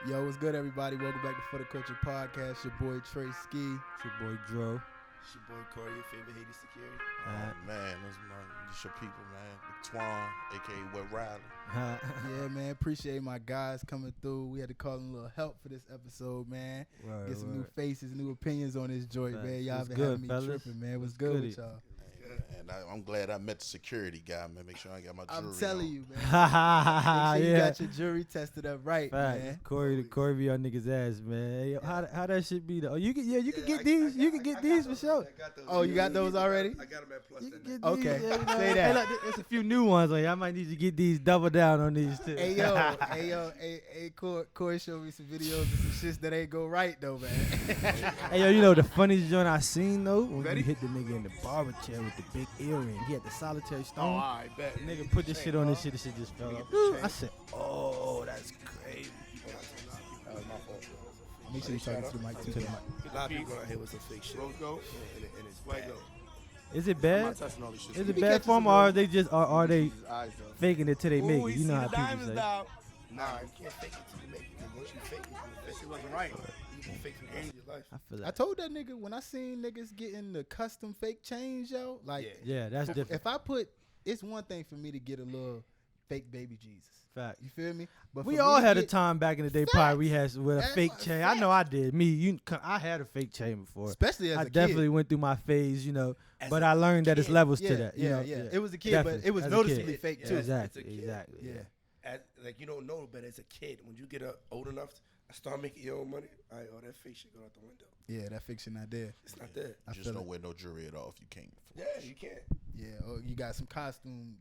Yo, what's good, everybody? Welcome back to For the Culture Podcast. Your boy Trey Ski. It's your boy Dro. It's your boy Corey, your favorite Haiti security. Man, this your people, man. Big Twan, a.k.a. WettRiley. Yeah, man. Appreciate my guys coming through. We had to call in a little help for this episode, man. Get some new faces, new opinions on this joint, man. Y'all been having me tripping, man. What's good with y'all? And I'm glad I met the security guy, man. Make sure I got my jewelry I'm telling on. you, man. Make sure you Yeah. got your jury tested up right, man. Corey be on niggas' ass, man. Hey, how that shit be though? You can get these. You can get these for sure. Oh, you got those already? I got them at Plus. You can get Okay, these, yeah, say that. Hey, look, there's a few new ones. Like I might need to get these. Double down on these too. Hey, Corey showed me some videos of some shits that ain't go right though, man. Hey yo, you know the funniest joint I seen though when you hit the nigga in the barber chair with the big earring. He had the solitary stone. Oh, I bet. Nigga put this shit on this shit. This shit just fell off. I said, oh, that's crazy. That was my fault. Make sure you talk to the mic too. A lot of people out here with some fake shit. Rose gold. And it's bad. Is it I'm bad? not touching all this shit. Is be it bad catching for them, some or rose. are they just are they Eyes, faking it till they make Ooh, it? You know how people diamonds say. now. Nah, you can't fake it till you make it. 'Cause once you fake it, that shit wasn't right. You can fake it for the rest of your life. I feel I like told that nigga when I seen niggas getting the custom fake chains, yo, like yeah, that's different. if I put, it's one thing for me to get a little fake baby Jesus. Fact. You feel me? But We for me all to had a get- time back in the day, Facts. probably we had with a That's fake my chain. I know I did. I had a fake chain before. especially as I a definitely kid. went through my phase, As but a I learned that it's kid. levels Yeah, to that. You know? It was a kid, Definitely. but it was As a kid. noticeably fake Yeah. too. Exactly. It's a kid. Exactly. Yeah. Like you don't know, but as a kid, when you get old enough to start making your own money, all that fake shit go out the window. Yeah, that fiction not there. It's not there. I Just feel don't it. wear no jewelry at all if you can't. Yeah, you can't. Yeah, oh, you got some costume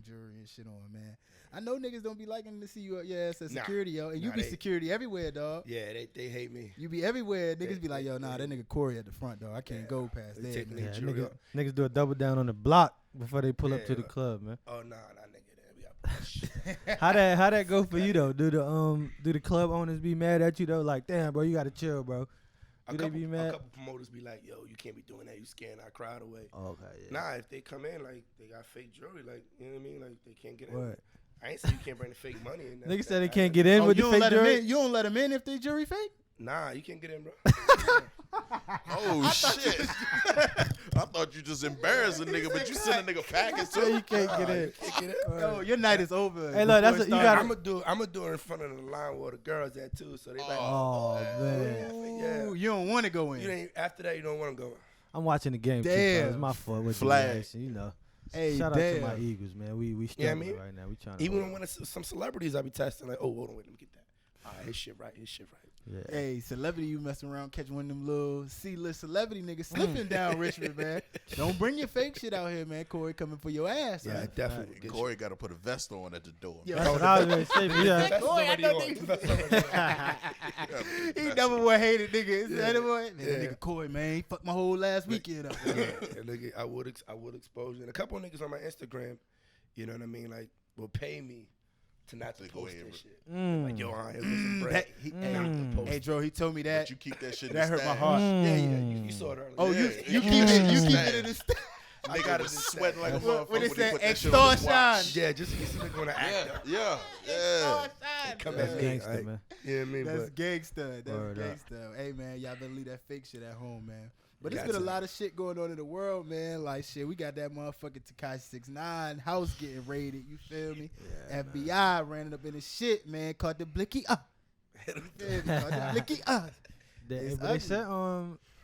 jewelry and shit on, man. I know niggas don't be liking to see you up your ass as Nah. security, yo, and you Nah, be they- security everywhere, dog. Yeah, they hate me. You be everywhere. Niggas Yeah, be like, yo, nah, that nigga Corey at the front, though. I can't Yeah. go past They there, take man. Yeah, Jewelry niggas do a double down on the block before they pull up Yeah, to the like- club, man. Oh nah, nigga, there we got push. How that go for you though? Do the club owners be mad at you though? Like, damn, bro, you gotta chill, bro. Do they be A mad? couple promoters be like, yo, you can't be doing that. You scaring our crowd away. Okay, yeah. Nah, if they come in, like, they got fake jewelry, like, you know what I mean? Like, they can't get in. What? I ain't say you can't bring the fake money in. Niggas said they can't get in Oh, with you the don't fake let 'em jewelry. in? You don't let them in if they jury fake? Nah, you can't get in, bro. Oh, shit. I thought you just embarrassed a nigga, but you send a nigga packing So too. you can't get in. Yo, your night is over. Hey, look, that's before it you started. gotta- I'm gonna do it in front of the line where the girls at too. So they like, Oh man, yeah. Ooh, you don't want to go in. You ain't after that. You don't want to go. I'm watching the game too. Bro. Damn. It's my fault with Flag. the reaction, you know. Hey, Shout out to my damn. Eagles, man. We Yeah, I struggling mean, right now. We trying to Even when some celebrities, I be testing like, oh, hold on, wait, let me get that. All right, his shit right. yeah. Hey, celebrity, you messing around, catch one of them little C-list celebrity niggas slipping down Richmond, man. Don't bring your fake shit out here, man. Corey coming for your ass. Yeah, I man. definitely. Get Corey got to put a vest on at the door. Yo, That's what I was gonna say. Yeah. That's Corey, I already know on. niggas- That's already on. He number one hated nigga. Yeah. That boy, man, Yeah. that nigga Corey, man, he fucked my whole last weekend up. Yeah, nigga, I would expose you. And a couple of niggas on my Instagram, you know what I mean, like, will pay me to not to They go post ahead that and- shit. Like, yo, I here's some bread. Hey, Dro, he told me that. But you keep that shit in That the hurt my stash. heart. Yeah, you saw it earlier. Oh, Yeah, you yeah. keep it. You keep Yeah. it in the st- I got it sweating like a What motherfucker it when he say? put that shit on his Extortion. watch. Yeah, just in case you're gonna act up. Yeah. Come That's at me, gangster, like, man. you know what I mean? That's But gangsta. That's Word up. gangsta. Hey, man, y'all better leave that fake shit at home, man. But there's Got been a to. lot of shit going on in the world, man. Like, shit, we got that motherfucking Tekashi 6ix9ine house getting raided. You feel me? FBI ran up in his shit, man. Caught the blicky up. Caught the blicky up. It's But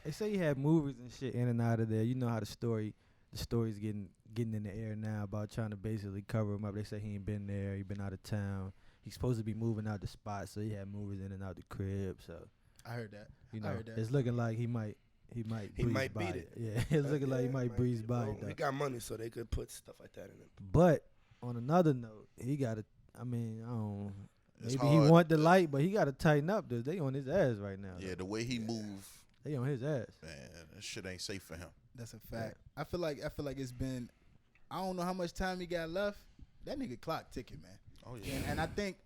they say he had movies and shit in and out of there. You know how the story's getting in the air now about trying to basically cover him up. They say he ain't been there. He been out of town. He's supposed to be moving out the spot, so he had movies in and out the crib. So I heard that. you I know, heard that. it's looking like he might breeze might by beat it. it. Yeah, it's looking like he might breeze by Well, it. Though. we got money, so they could put stuff like that in it. But on another note, he got to. I mean, I don't. It's Maybe he hard. want the light, but he got to tighten up. They on his ass right now. Yeah, though. the way he move, They on his ass. man, that shit ain't safe for him. That's a fact. I feel like it's been. I don't know how much time he got left. That nigga clock ticking, man. Oh yeah. And I think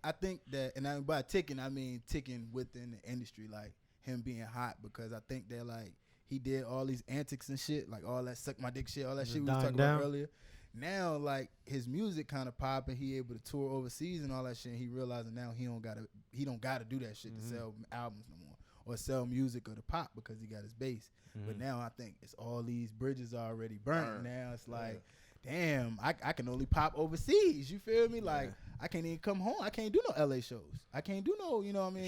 that, and by ticking, I mean ticking within the industry, like him being hot, because I think that like he did all these antics and shit, like all that suck my dick shit, all that Is it shit we was dying talking down? about earlier. now like his music kind of popping. He able to tour overseas and all that shit. And he realizing now he don't gotta do that shit to sell albums no more or sell music or to pop because he got his base. But now I think it's all these bridges already burnt. Now it's like, damn, I can only pop overseas. You feel me? Like I can't even come home. I can't do no LA shows. I can't do no, you know what I mean?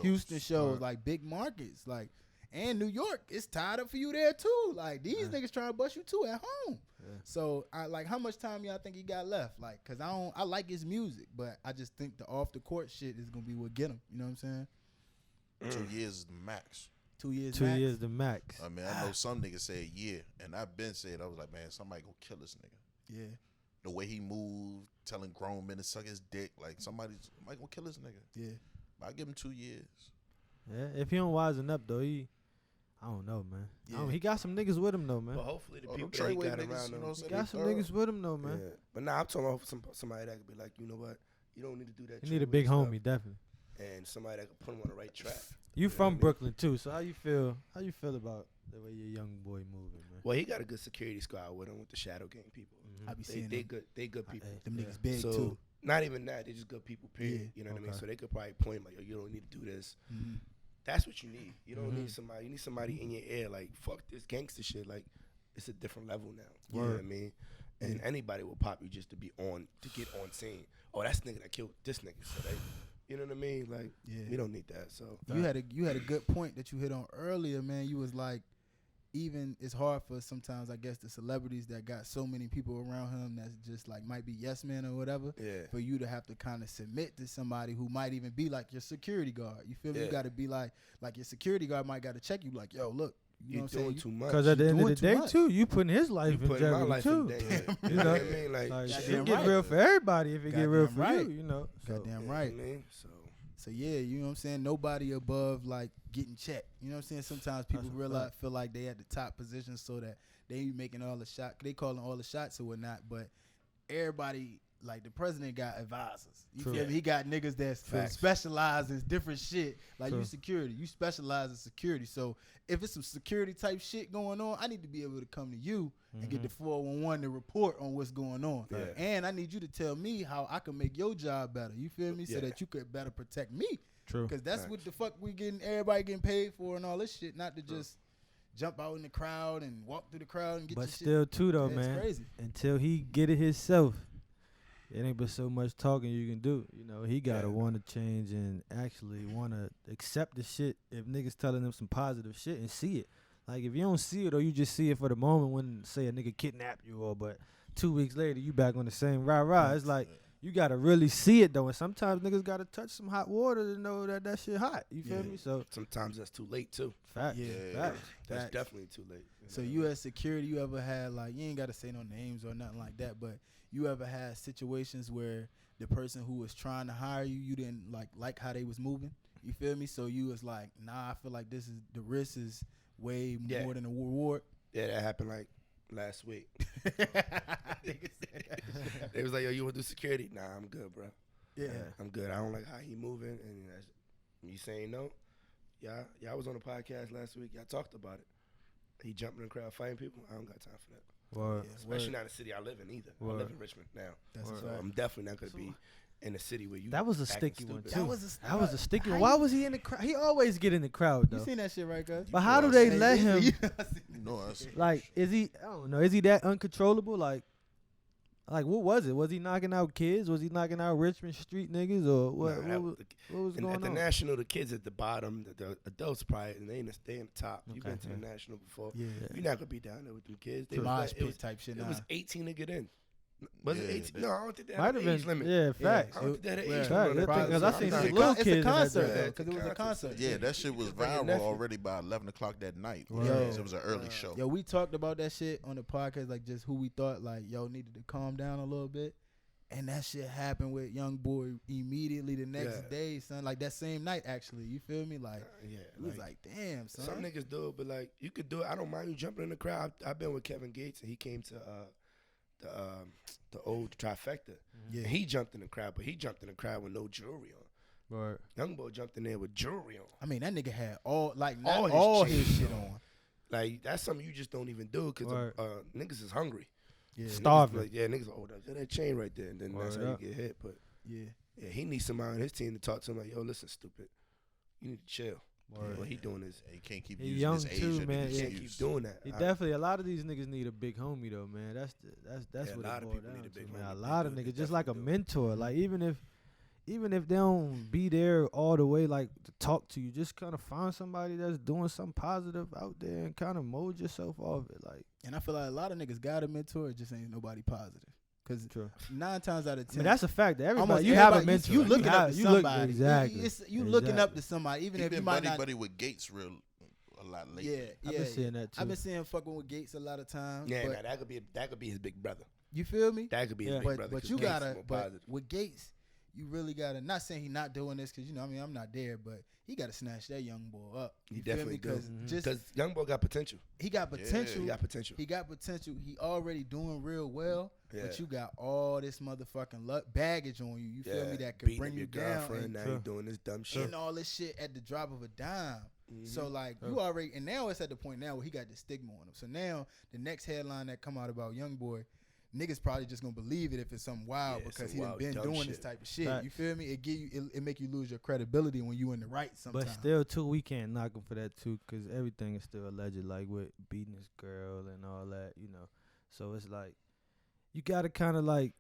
Houston shows, like big markets, like. And New York, it's tied up for you there too. Like these niggas trying to bust you too at home. Yeah. So I like how much time y'all think he got left? Like, cause I like his music, but I just think the off the court shit is gonna be what get him. You know what I'm saying? 2 years is the max. 2 years. 2 years the max. I mean, I know some niggas say a year, and I've been saying I was like, man, somebody gonna kill this nigga. Yeah. The way he moved, telling grown men to suck his dick, like somebody gonna kill this nigga. Yeah. But I give him 2 years. Yeah. If he don't wisen up though, I don't know, man. Yeah. He got some niggas with him though, man. But hopefully the people them that he got niggas, around you him. know, He got some niggas with him though, man. Yeah. But nah, I'm talking about somebody that could be like, you know what? You don't need to do that. You need a big homie, definitely. And somebody that could put him on the right track. You know from what I mean? Brooklyn too, so how you feel about the way your young boy moving, man? Well, he got a good security squad with him with the Shadow Gang people. I be seeing They them. good. They good people. Them niggas big so too. not even that. They just good people. Period. Yeah. You know what I mean? Okay. So they could probably point him like, yo, you don't need to do this. Mm-hmm. That's what you need. You don't need somebody. You need somebody in your ear like, fuck this gangster shit. Like, it's a different level now. You know what I mean? And anybody will pop you just to be on, to get on scene. Oh, that's the nigga that killed this nigga. So they, you know what I mean? Like, we don't need that. So You had a good point that you hit on earlier, man. You was like, even it's hard for sometimes, I guess, the celebrities that got so many people around him that's just like might be yes men or whatever. Yeah. For you to have to kind of submit to somebody who might even be like your security guard. You feel me? Yeah. You got to be like your security guard might got to check you like, yo, look, you know you're what I'm saying? doing too much. Because at the end of doing the too day much. too, you putting his life You in putting my jeopardy life too. in danger. You You know know what I mean? Like, Like, Goddamn it get right. real for everybody if it get real Goddamn for right. you, you know. So, Goddamn you know right. what I mean? So yeah, you know what I'm saying? Nobody above like getting checked. You know what I'm saying? Sometimes people That's a fact. feel like they at the top position so that they be making all the shots. They calling all the shots or whatnot, but everybody, like the president got advisors. You True. feel me? He got niggas that Facts. specialize in different shit. Like True. you security, you specialize in security. So if it's some security type shit going on, I need to be able to come to you and get the 411 to report on what's going on. Yeah. And I need you to tell me how I can make your job better. You feel me? So Yeah. that you could better protect me. True. Because that's Facts. what the fuck we getting, everybody getting paid for and all this shit, not to just jump out in the crowd and walk through the crowd and get But your still too though, shit. man. It's crazy. Until he get it himself, it ain't but so much talking you can do. You know, he gotta Yeah. want to change and actually want to accept the shit if niggas telling him some positive shit and see it. Like if you don't see it or you just see it for the moment when say a nigga kidnapped you or but 2 weeks later you back on the same rah. It's like you gotta really see it though, and sometimes niggas gotta touch some hot water to know that that shit hot. You feel me? So Sometimes that's too late too. facts, Yeah. facts. That's Facts. definitely too late. So you as security, you ever had like, you ain't got to say no names or nothing like that, but you ever had situations where the person who was trying to hire you, you didn't like how they was moving? You feel me? So you was like, nah, I feel like this is, the risk is way Yeah. more than the reward. Yeah, that happened like last week. They was like, yo, you want to do security? Nah, I'm good, bro. Yeah. I'm good. I don't like how he moving. And you saying no? Y'all was on the podcast last week. Y'all talked about it. He jumping in the crowd fighting people. I don't got time for that. Word. Yeah, Especially word. not in the city I live in either. I Word. live in Richmond now. That's a So fact. I'm definitely not going to be in a city where you That was a acting sticky one stupid. too. That was a sticky how one. Why you- was he in the crowd? He always get in the crowd You though. seen that shit, right, cuz? But how do they Hey, let him? No, I see. Like, is he? I don't know. Is he that uncontrollable? Like what was it? Was he knocking out kids? Was he knocking out Richmond street niggas or what? Nah, What was and going at the on? National, the kids at the bottom, the adults probably, and they in the top. You've Okay, been to the yeah. National before. Yeah. You're not gonna be down there with them kids. They Mosh was like, pit type shit. it Nah. was 18 to get in. Was it Yeah, 18? No, I don't think they Might had have an age been. limit. Yeah, facts. I don't think they had an Yeah. age Facts. limit. Because I seen I'm some not- little It's kids a in that concert joint. though, because it was a concert. Yeah, that shit was Bring your viral nephew. already by 11 o'clock that night. Right. Because it was an early show. Yo, we talked about that shit on the podcast, like just who we thought like yo needed to calm down a little bit, and that shit happened with Young Boy immediately the next Yeah. day, son. Like that same night, actually. You feel me? Like Yeah, it was like, damn, son. some niggas do it, but like you could do it. I don't mind you jumping in the crowd. I've been with Kevin Gates, and he came to the old trifecta. Yeah. And he jumped in the crowd, but he jumped in the crowd with no jewelry on. Right. Young Boy jumped in there with jewelry on. I mean, that nigga had all not All all his his chains shit on. on. Like that's something you just don't even do because Right. niggas is hungry. Yeah. Starving. Like, niggas like, oh, that chain right there, and then that's how you get hit. But Yeah. he needs somebody on his team to talk to him like, yo, listen, stupid, you need to chill. Word. What he doing is He can't keep He using young his age too, as man. an Yeah. can't keep excuse. doing that. He definitely. A lot of these niggas need a big homie though, man. That's Yeah, what a lot it of boils people down need a to, big man. homie. A They lot do. of They niggas just like a definitely do. mentor. Like even if they don't be there all the way, like to talk to you, just kind of find somebody that's doing something positive out there and kind of mold yourself off it. Like, And I feel like a lot of niggas got a mentor, it just ain't nobody positive. Because true. 9 times out of 10, I mean, that's a fact. That everybody, almost you have a everybody- mentor. You looking up to you look- somebody. exactly. You looking up Exactly. to somebody, even He if you been might not. buddy with Gates a lot lately. Yeah, I've yeah. been seeing that too. I've been seeing fucking with Gates a lot of times. Yeah, but nah, that could be his big brother. you feel me? That could be his Yeah. big brother. But 'cause you Gates is gotta. more But positive. with Gates, you really gotta. Not saying he not doing this because I mean I'm not there, but he gotta snatch that young boy up. He You feel definitely me? do. Because just Because young boy got potential. he got potential. He got potential. He got potential. He already doing real well, Yeah. but you got all this motherfucking baggage on you. You feel me? That could Beating bring up you your down girlfriend. and, Now Sure. you doing this dumb shit. and all this shit at the drop of a dime. So like Sure. you already, and now it's at the point now where he got the stigma on him. So now the next headline that come out about young boy, niggas probably just gonna believe it if it's something wild Yeah, because some he done wild, been dumb doing this shit. type of shit. Facts. You feel me? It give you it make you lose your credibility when you in the right sometimes. But still, too, we can't knock him for that too, because everything is still alleged, like with beating his girl and all that, you know. So it's like you gotta kind of like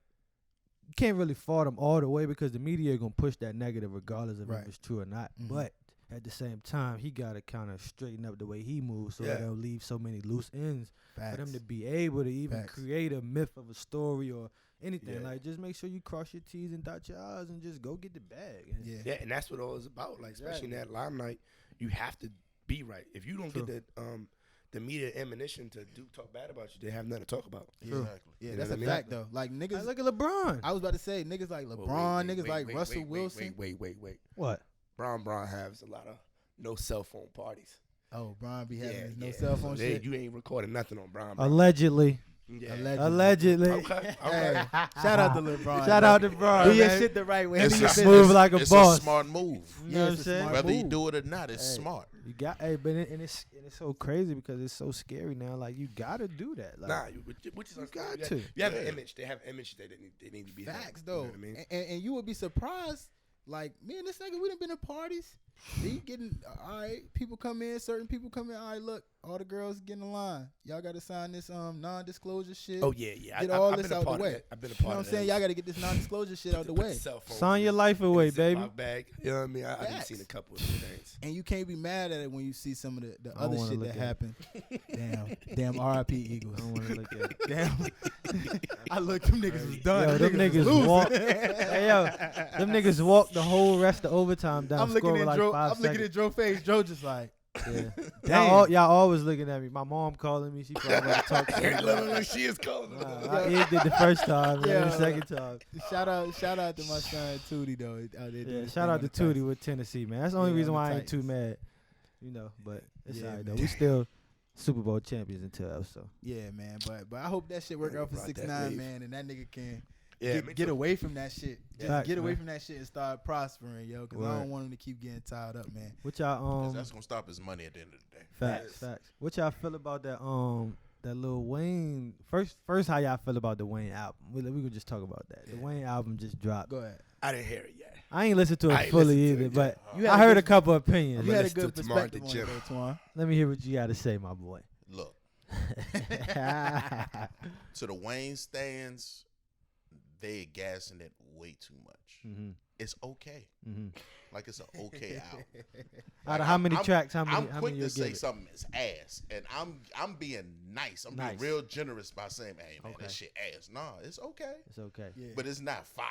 you can't really fault him all the way because the media gonna push that negative regardless of Right. if it's true or not. Mhm. But at the same time, he gotta kind of straighten up the way he moves so Yeah. it don't leave so many loose ends Facts. for them to be able to even Facts. create a myth of a story or anything. Yeah. Like just make sure you cross your T's and dot your I's and just go get the bag. And Yeah. Yeah, and that's what all is about. Like, especially in that limelight, you have to be right. If you don't True. get the media ammunition to talk bad about you, they have nothing to talk about. True. Exactly. Yeah, You that's know a what I mean? fact though. Like Like, niggas, look at LeBron. I was about to say niggas like Well, LeBron, wait, niggas like wait, Russell wait, Wilson. Wait. What? Braun has a lot of no cell phone parties. Oh, Brian be having his no yeah. cell phone So shit. You ain't recording nothing on Braun. Allegedly. Yeah. Allegedly. Okay. All Hey, right. shout out to LeBron. Shout out to Bron. Do your man. shit the right way. It's Handle your a business. smooth like a it's boss. a smart move. You know Yeah, what I'm it's a saying? smart Whether he move. do it or not, it's Hey. smart. You got, but it's so crazy because it's so scary now. Like you gotta do that. Like, Nah, which is You got you to. You have an Yeah. image. They have an image that they need to be. Facts held. though, You know what I mean? and you would be surprised. Like me and this nigga, we done been to parties. He getting all right. People come in, certain people come in. All right, look, all the girls get in line. Y'all got to sign this non-disclosure shit. Oh yeah. Get I, all I've this been a out the part of way. that. I've been a You know part what I'm of saying? that. Y'all got to get this non-disclosure shit out the Put way. cell phone sign in your the- life in away, the Ziploc baby. bag. You know what I mean? I've Facts. seen a couple of things. And you can't be mad at it when you see some of the I don't other wanna shit look that at happened. damn, RIP Eagles. I don't want to look at it. Damn. I looked, them niggas was done. Yo, them niggas was walk. losing. Hey, yo, them niggas walk the whole rest of overtime down. I'm looking score with at like Joe. 5 I'm looking seconds. at Joe face. Joe just like, Yeah. damn. Y'all always looking at me. My mom calling me. She probably about to talk to me. Literally, she is calling. I did the first time, man. Yeah. The second time. Shout out to my son Tootie though. Out there doing Yeah, his shout thing out on to the Titans. Tootie with Tennessee, man. That's the only Yeah, reason on the why I ain't too Titans. mad. You know, but it's Yeah, alright though. man. We still Super Bowl champions until so. Yeah, man. But I hope that shit work Yeah, out for brought that 6ix9ine, wave. man, and that nigga can Yeah, get away from that shit. Just Facts, get away man. from that shit and start prospering, yo. Because I Word. don't want him to keep getting tied up, man. What y'all 'Cause that's gonna stop his money at the end of the day. facts. What y'all feel about that Lil Wayne first how y'all feel about the Wayne album? We could just talk about that. The Yeah. Wayne album just dropped. Go ahead. I didn't hear it yet. I ain't listened to I it ain't fully listened to either, it but You had I a heard good- a couple opinions. You had a listen good to tomorrow at perspective the on it, gym. though, Twan. Let me hear what you got to say, my boy. Look, to the Wayne stands, they gassing it way too much. Mm-hmm. It's okay. Mm-hmm. Like it's an okay album. Out of how many I'm- tracks? How many? I'm how quick many to you say give it? something is ass, and I'm being nice. I'm Nice. being real generous by saying, "Hey man, Okay. that shit ass." Nah, it's okay, It's okay. Yeah. but it's not fire.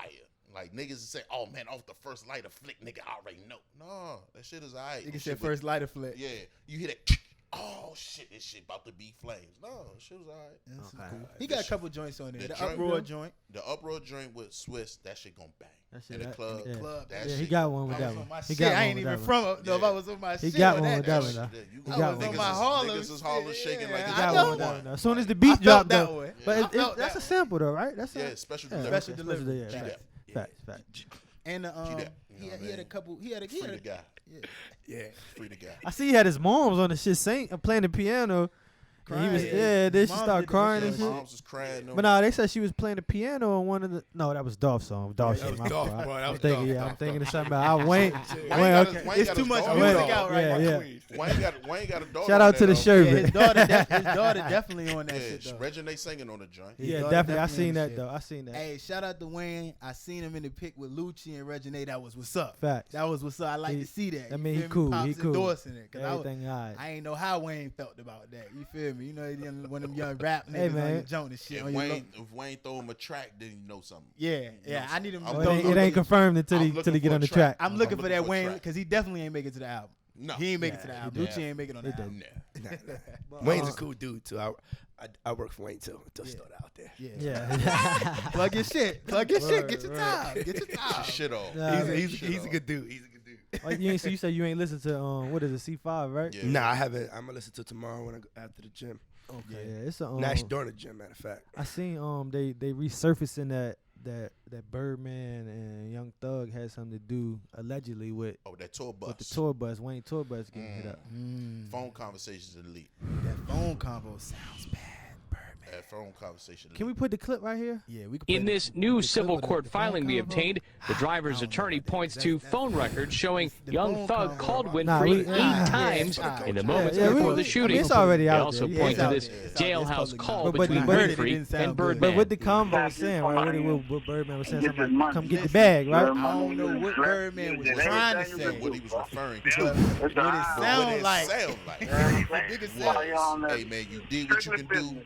Like niggas say, "Oh man, off the first light of flick, nigga, I already know." No, that shit is alright. Nigga That said shit was- first lighter flick. Yeah, you hear that? Oh shit, this shit about to be flames. No, shit was alright. That's Okay. cool. He got a couple joints on there. The The joint- uproar joint. The uproar joint with Swiss, that shit gonna bang. That shit, In the that- club, yeah. Club. that Yeah, shit. he got one with I that was one. on my He shit. got I one ain't with even that one. from up though. If Yeah. I was on my He shit. got on one that. with that Yeah, one, though. you I got was on niggas, my is, Harlem niggas is Harlem shit, shaking like yeah. it's He I got know one with that one. one. though. As soon as the I beat felt dropped, that though. way. But I felt that's a that sample, though, right? That's Yeah, a special Yeah. delivery. Special delivery. Yeah, Facts. facts. And G that. You know he what I had a mean? couple. He had a Free the guy. yeah. Yeah. Free the guy. I see he had his moms on the shit playing the piano. crying. Then she Mom started did the crying and intro. shit. Moms was crying. But no, they said she was playing the piano on one of the. No, that was Dolph's song. Dolph's That shit. was My Dolph, fault. bro. That I'm was thinking, Dolph. yeah, I'm thinking of something. I Wayne. Wayne Wayne, got okay. Wayne It's got too his much daughter music on. out right Yeah, now. yeah. Wayne got a daughter. Shout out on to the that, shirt. Yeah, his daughter definitely on that Yeah, shit though. Reggie singing on the joint. His Yeah, daughter definitely. I on seen the that shit. though. I seen that. Hey, shout out to Wayne. I seen him in the pic with Lucci and Reginae. That was what's up. Facts. That was what's up. I like He- to see that. I You mean, feel he me? cool. Pops He cool. endorsing it. Cause Everything alright. I ain't know how Wayne felt about that. You feel me? You know, one of them young rap niggas Hey, on man. your joint and shit. If On your Wayne throw him a track, then you know something. yeah. I need him. I'm to Well, throw it ain't- some- it ain't confirmed until I'm he looking get for on a the track. I'm looking for that looking for a Wayne track. because he definitely ain't make it to the album. No. He ain't make it Yeah, to the he album. did. Lucci ain't make it on the He did. album. Wayne's a cool dude too. I work for Wayne too. Just throw that out there. Yeah. Yeah. Plug your shit. Plug your shit. Word, Get your word. time. Get your Get your time. shit off. Nah, He's a good dude. He's a good dude. Oh, you ain't, so you said you ain't listen to what is it, C5, right? Yeah. Nah, I haven't. I'm gonna listen to it tomorrow when I go after the gym. Okay. Yeah, it's a Actually during the gym, matter of fact. I seen they resurfacing that Birdman and Young Thug had something to do allegedly with Oh, that tour bus. the tour bus, Wayne tour bus getting hit up. Phone conversations elite. That phone combo sounds bad, Birdman. That phone conversation. Can we put the clip right here? Yeah, we could In play this the new clip civil of the court phone filing we convo. obtained, the driver's I don't know attorney about that. points That- to that- phone records showing the young phone Thug convo. called Nah, we- Winfrey yeah, 8 times yeah, in the moments yeah, before we- the I shooting. mean, it's already They out also there. point Yeah, to it's this out there. It's out there. It's jailhouse public call knowledge. But between when he heard it, it Winfrey didn't sound and good. Birdman. But what the convo was saying, right? What Birdman was saying something like, come get the bag, right? I don't know what Birdman was trying to say. What he was referring But to. what it sounded like. Sound like. Nigga said, Hey man, you did what you can do.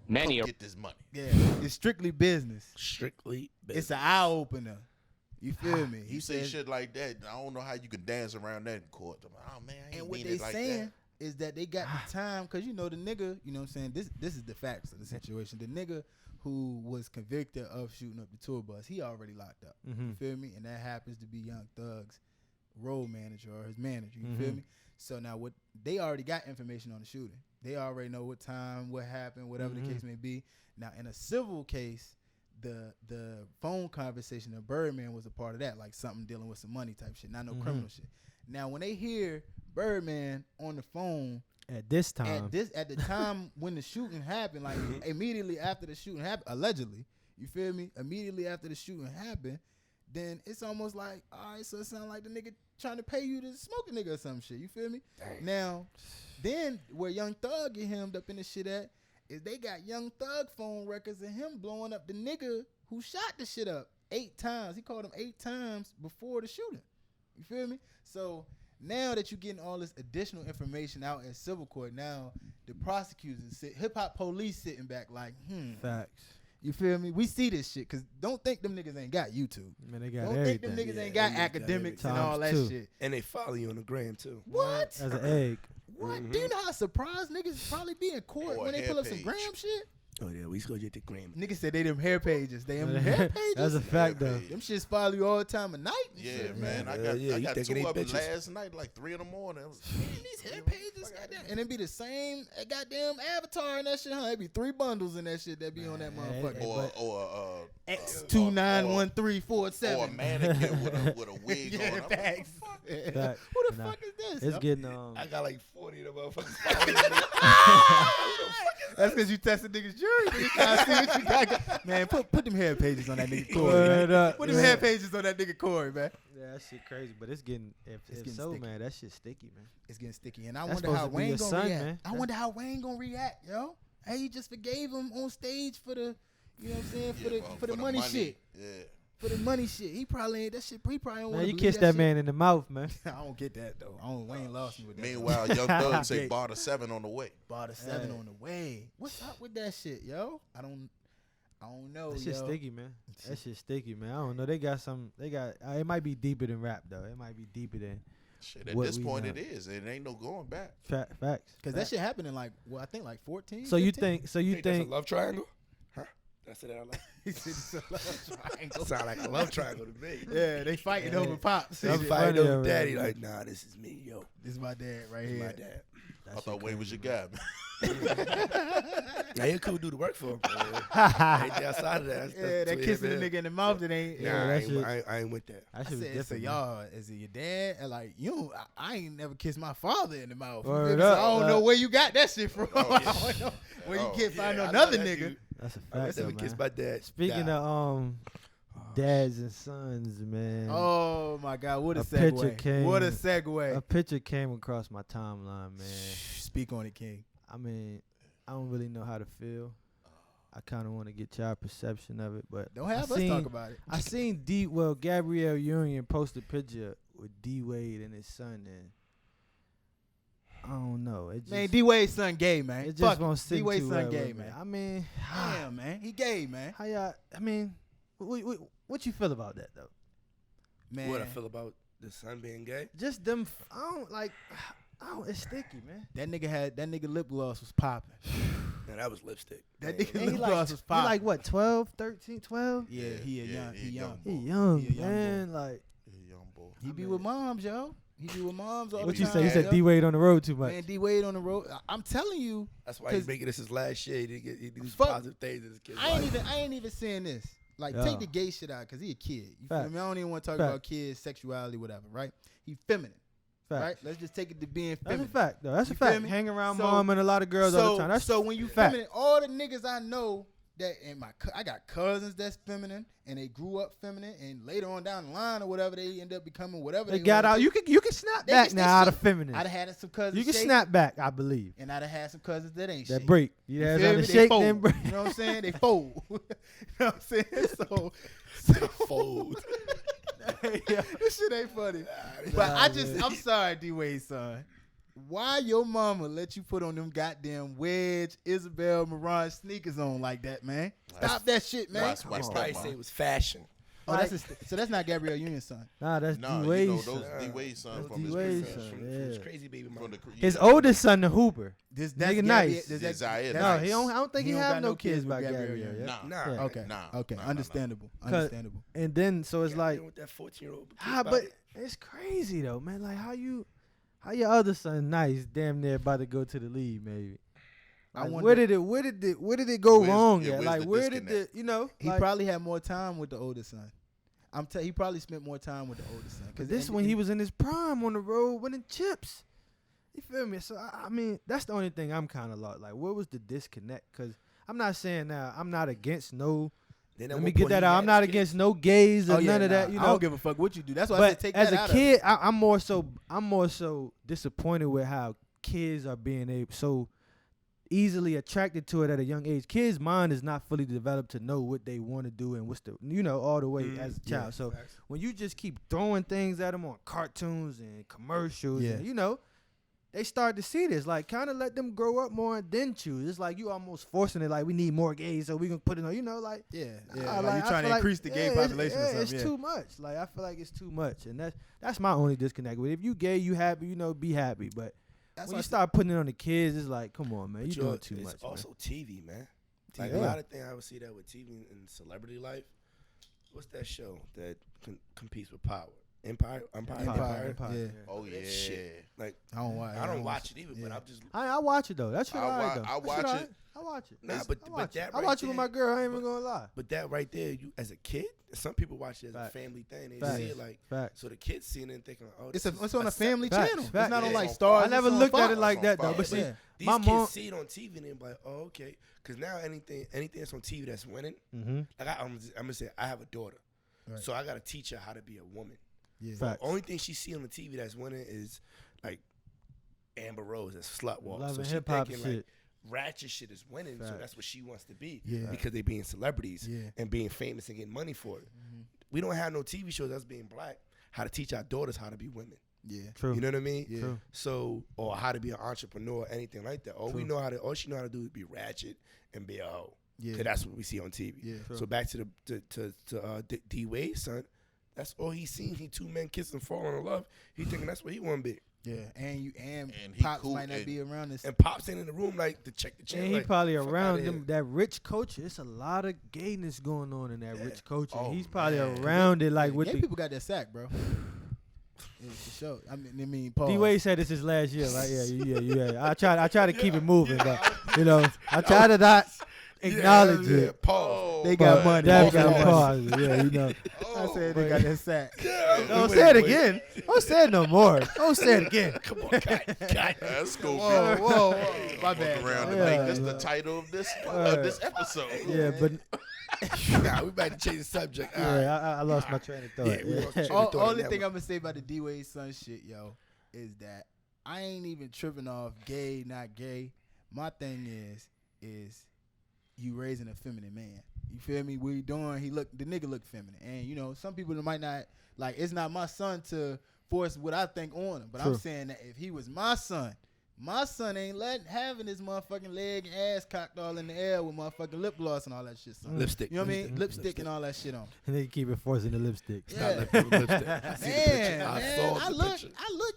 Many Come are get this money. yeah, it's strictly business. Strictly It's business. an eye opener. You feel me? You say says- shit like that. I don't know how you can dance around that in court. I'm like, oh man, I ain't And what mean they it like saying that. is that they got the time because you know the nigga, you know what I'm saying? This is the facts of the situation. The nigga who was convicted of shooting up the tour bus, he already locked up. You feel me? And that happens to be Young Thug's road manager or his manager. You feel me? So now what they already got information on the shooting. They already know what time, what happened, whatever the case may be. Now in a civil case, the phone conversation of Birdman was a part of that, like something dealing with some money type shit, not no criminal shit. Now when they hear Birdman on the phone At this time, at the time when the shooting happened, like immediately after the shooting happened, allegedly, you feel me? Immediately after the shooting happened, then it's almost like, all right, so it sounds like the nigga trying to pay you to smoke a nigga or some shit. You feel me? Dang. Now, then where Young Thug get hemmed up in the shit at is they got Young Thug phone records of him blowing up the nigga who shot the shit up 8 times. He called him 8 times before the shooting. You feel me? So now that you're getting all this additional information out in civil court, now the prosecutors, hip hop police sitting back like, facts. you feel me? We see this shit because don't think them niggas ain't got YouTube. Man, they got Don't everything. think them niggas Yeah, ain't got them niggas got academics everything. and all that Times 2. shit. And they follow you on the gram too. What? As an egg. What? Do you know how surprised niggas probably be in court Or a when they hair pull up some page. gram shit? Oh yeah, we go get the gram. Niggas said they them hair pages. They them hair pages. That's a fact, though. Them shits follow you all the time at night. and Yeah, shit. man. I Yeah, got yeah, I you got thinking 2 they of them bitches. last night, like 3 in the morning. It was, These hair pages, goddamn. And it be the same goddamn avatar and that shit, huh? It be 3 bundles in that shit that be on that motherfucker. or X291347. or a mannequin with a wig Yeah, on. I'm like, facts. Fact. Who the Nah. fuck is this? It's yo? getting I got like 40 of them motherfuckers following me. That's because you tested niggas' jury. Niggas trying to see what you got. Man, put them hair pages on that nigga Corey, Word man. up, Put them man. hair pages on that nigga Corey, man. Yeah, that shit crazy, but it's getting if getting so, sticky. man, that shit sticky, man. It's getting sticky, and I That's wonder how supposed to be Wayne your gonna son, react. man. I wonder how Wayne gonna react, yo. Hey, he just forgave him on stage for the, you know what I'm saying, for the money shit. Yeah. For the money shit, he probably ain't that shit. He probably don't Man, want you to kissed that man in the mouth, man. I don't get that though. Wayne lost me with that. Meanwhile, Young Thug say Yeah. bought a 7 on the way. Bought a 7 Hey. on the way. What's up with that shit, yo? I don't know, That shit yo. sticky, man. That shit sticky, man. I don't know. They got some. They got. It might be deeper than rap, though. It might be deeper than Shit, at What this we point know. it is. It ain't no going back. facts. Cause that shit happened in like, well, I think like 14. So you 15? think? So you Think that's a think? love triangle? Huh? That's it out loud. He said it's a love triangle. Sound like a love triangle to me. Yeah, they fighting over pops. They That's fighting funny over already. daddy like, nah, this is me, yo. This is my dad right This is here. my dad. I thought Wayne was your guy, man. Now he could do the work for him. Anything outside of that. Yeah, that kissing the nigga in the mouth, it ain't. Nah, that I ain't with that. That I shit was said, so different. y'all, is it your dad? And like, you don't, I ain't never kissed my father in the mouth. You Word feel me? So up, I don't know where you got that shit from. Oh, I don't know where you can't find Yeah, I another know that nigga. dude. That's a I fact, never though, kissed man. my dad. Speaking Nah. of dads and sons, man. Oh my God, what a picture segue. came. What a segue. A picture came across my timeline, man. Speak on it, King. I mean, I don't really know how to feel. I kind of want to get y'all perception of it, but Don't have I us seen, talk about it. I seen Gabrielle Union post a picture with D Wade and his son, and I don't know. It just, Man, D Wade's son gay, man. it Fuck just won't sit D Wade's too son well gay, with me. man. I mean, Damn, man. He gay, man. how y'all? I mean, what you feel about that though? Man. What I feel about the son being gay? Just them. I don't like. It's sticky, man. That nigga lip gloss was popping. Man, that was lipstick. That Man, nigga And lip he gloss was he popping. like what? 12, 13, 12? Yeah, he a Yeah, young. he He a young. young He boy. young, He a young man. Like, Yeah, young boy. He be with moms, yo. He be with moms all what the you time. say? You said yo. D Wade on the road too much. Man, D Wade on the road. I'm telling you, That's why he's 'Cause- making this his last shit. He do some Fuck. positive things in his kid's I life. ain't even saying this. Like, Yeah. take the gay shit out, cause he a kid. You feel Facts. me? I don't even want to talk Facts. about kids, sexuality, whatever. Right? He feminine. Fact. Right? Let's just take it to being That's a feminine. fact, though. That's You a feel fact. me? Hang around So- mom and a lot of girls all the time. That's so when you fact. feminine, all the niggas I know that, and I got cousins that's feminine, and they grew up feminine, and later on down the line or whatever, they end up becoming whatever They they got wanna out. be. You can snap They back can now stay out of shit. feminine. I'd have had some cousins. You can shake, snap back, I believe. and I'd have had some cousins that ain't That shake. break. You You have feel to me? shake They fold. then break. You know what I'm saying? They fold. You know what I'm saying? So Fold. this shit ain't funny. But I'm sorry, D Wade son. Why your mama let you put on them goddamn Wedge Isabel Marant sneakers on like that, man? Stop that shit, man. Watch Probably that, say it was fashion. Oh, so that's not Gabrielle Union's son. Nah, that's Nah, D you Wade's know son. those D Wade son That's from his D-Wade's previous- son. From his Yeah. crazy baby mama. from the His yeah. oldest son, the Hooper. That's Nigga nice. That's Zaire No, nice. he don't. I don't think he, don't have got no kids by with Gabrielle. Gabrielle. Yeah. Nah. Nah. Yeah. Okay. Nah, Okay. nah, Understandable. Cause- Understandable. And then so it's like, with that 14-year-old. but it's crazy though, man. Like how your other son nice, damn near about to go to the league, maybe. I Like, wonder- where did it go Where's- wrong? yeah, At? where's Like the where did disconnect? the He like, probably had more time with the older son. He probably spent more time with the older son. Cause this when he was in his prime on the road winning chips. You feel me? So I mean, that's the only thing I'm kind of lost. Like, where was the disconnect? Cause I'm not saying now I'm not against no. Let me get that out. I'm not against no gays or none of that. You know, I don't give a fuck what you do. That's why I said but take as that a out kid, I'm more so disappointed with how kids are being able so easily attracted to it at a young age. Kids' mind is not fully developed to know what they want to do and what's the all the way as a child. So when you just keep throwing things at them on cartoons and commercials, Yeah. and, they start to see this. Like, kind of let them grow up more and then choose. It's like you almost forcing it. Like, we need more gays, so we gonna put it on. Like, Yeah, nah, like you I trying to feel increase the gay population or something. It's Yeah. too much. Like, I feel like it's too much, and that's my only disconnect with it. If you gay, you happy, be happy. But That's when why you start putting it on the kids, it's like, come on, man, you doing too much. It's also TV, man. Like Yeah. a lot of things I would see that with TV and celebrity life. What's that show that competes with Power? Empire. Empire. Yeah. Oh yeah. That shit. Like I don't watch. I don't watch it either, but yeah. I'm just I watch it though. That's shit I alright, wa- though. I That shit watch alright. it. I watch it. Nah, I but watch that it. I right watch it with there- my girl. I ain't even gonna lie. But that right there, you as a kid, some people watch it as Fact. a family thing. They Fact. see it like Facts. so the kids seeing it and thinking, oh, It's this is it's on a family Facts. channel. Facts. It's not on Yeah. like I Stars. I never it's on looked at it Fox. like that though. Fox. But see, Yeah. These my kids mom. see it on TV and they're like, oh, okay. Because now anything that's on TV that's winning, Mm-hmm. like I'm gonna say, I have a daughter, Right. so I gotta teach her how to be a woman. Yeah. Facts. The only thing she see on the TV that's winning is like Amber Rose and slut walk. Love So and she hip hop thinking shit. like ratchet shit is winning, so Facts. that's what she wants to be. Yeah. Because they being celebrities Yeah. and being famous and getting money for it. Mm-hmm. We don't have no TV shows that's being black how to teach our daughters how to be women. Yeah. True. You know what I mean? Yeah. True. So or how to be an entrepreneur, anything like that. All True. all she know how to do is be ratchet and be a hoe. Yeah. 'Cause that's what we see on TV. Yeah. True. So back to D Wade's son. That's all he seen. He two men kissing, falling in love. He thinking that's what he want to be. Yeah. And And he Pops cool might not and- be around this. And Pops ain't in the room like to check the And channel. he like, probably fuck around outta them here. that rich culture. It's a lot of gayness going on in that Yeah. rich culture. Oh, He's probably man. around it like with Gay the people got that sack, bro. Yeah, for sure. I mean, pause. D Wade said this is last year. Like, yeah. I try to keep it moving, but you know, I try to not acknowledge it. Pause. They got money. Definitely pause. Yeah, you know. I said they got that sack. Don't say it again. Don't say it no more. Don't say it again. Come on, cut. That's cool. Whoa. My Look bad. around and Yeah. make this the title of this episode. Yeah, but Nah, we about to change the subject. All right. yeah, I lost my train of thought. Yeah, we lost the train of thought. Only That thing one. I'm gonna say about the D Wade son shit, yo, is that I ain't even tripping off gay, not gay. My thing is you raising a feminine man. You feel me? What he doing? The nigga look feminine, and you know some people might not like. It's not my son to force what I think on him, but True. I'm saying that if he was my son ain't having his motherfucking leg and ass cocked all in the air with motherfucking lip gloss and all that shit. Son. Lipstick. You know what I mean? Lipstick and all that shit on. And they keep enforcing the lipstick. Yeah. Lipstick. I see the picture. Man, I man, saw I the look, picture.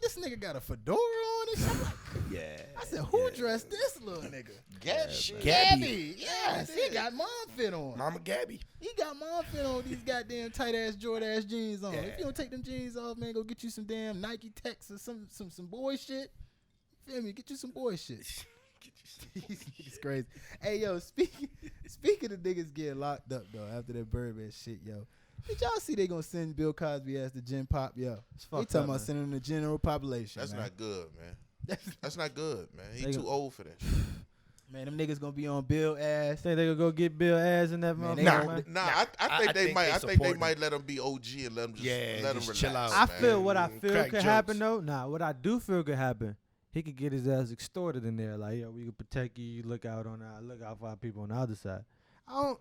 this nigga got a fedora on and shit. I'm like, Yeah. I said, who dressed this little nigga? Gabby. Gabby. Yes, he got mom fit on. Mama Gabby. He got mom fit on these goddamn tight ass Jordan ass jeans on. Yeah. If you don't take them jeans off, man, go get you some damn Nike Techs or some boy shit. Feel me? Get you some boy shit. These niggas crazy. Hey yo, speaking of niggas getting locked up though after that Birdman shit, yo. Did y'all see they gonna send Bill Cosby as the gen pop? Yo, It's they fucked talking up, about man. sending him the general population. That's man. not good, man. That's not good, man. He They too go- old for that. Man, them niggas gonna be on Bill ass. Think they gonna go get Bill ass in that Man, motherfucker? they Nah, man? Nah, Nah, I think they might. I think they support might him. let him be OG and let him just Yeah, let him just relax. chill out. I man. feel what I feel Crack could jokes. happen though. Nah, what I do feel could happen. He could get his ass extorted in there. Like, yo, we can protect you. You look out for our people on the other side.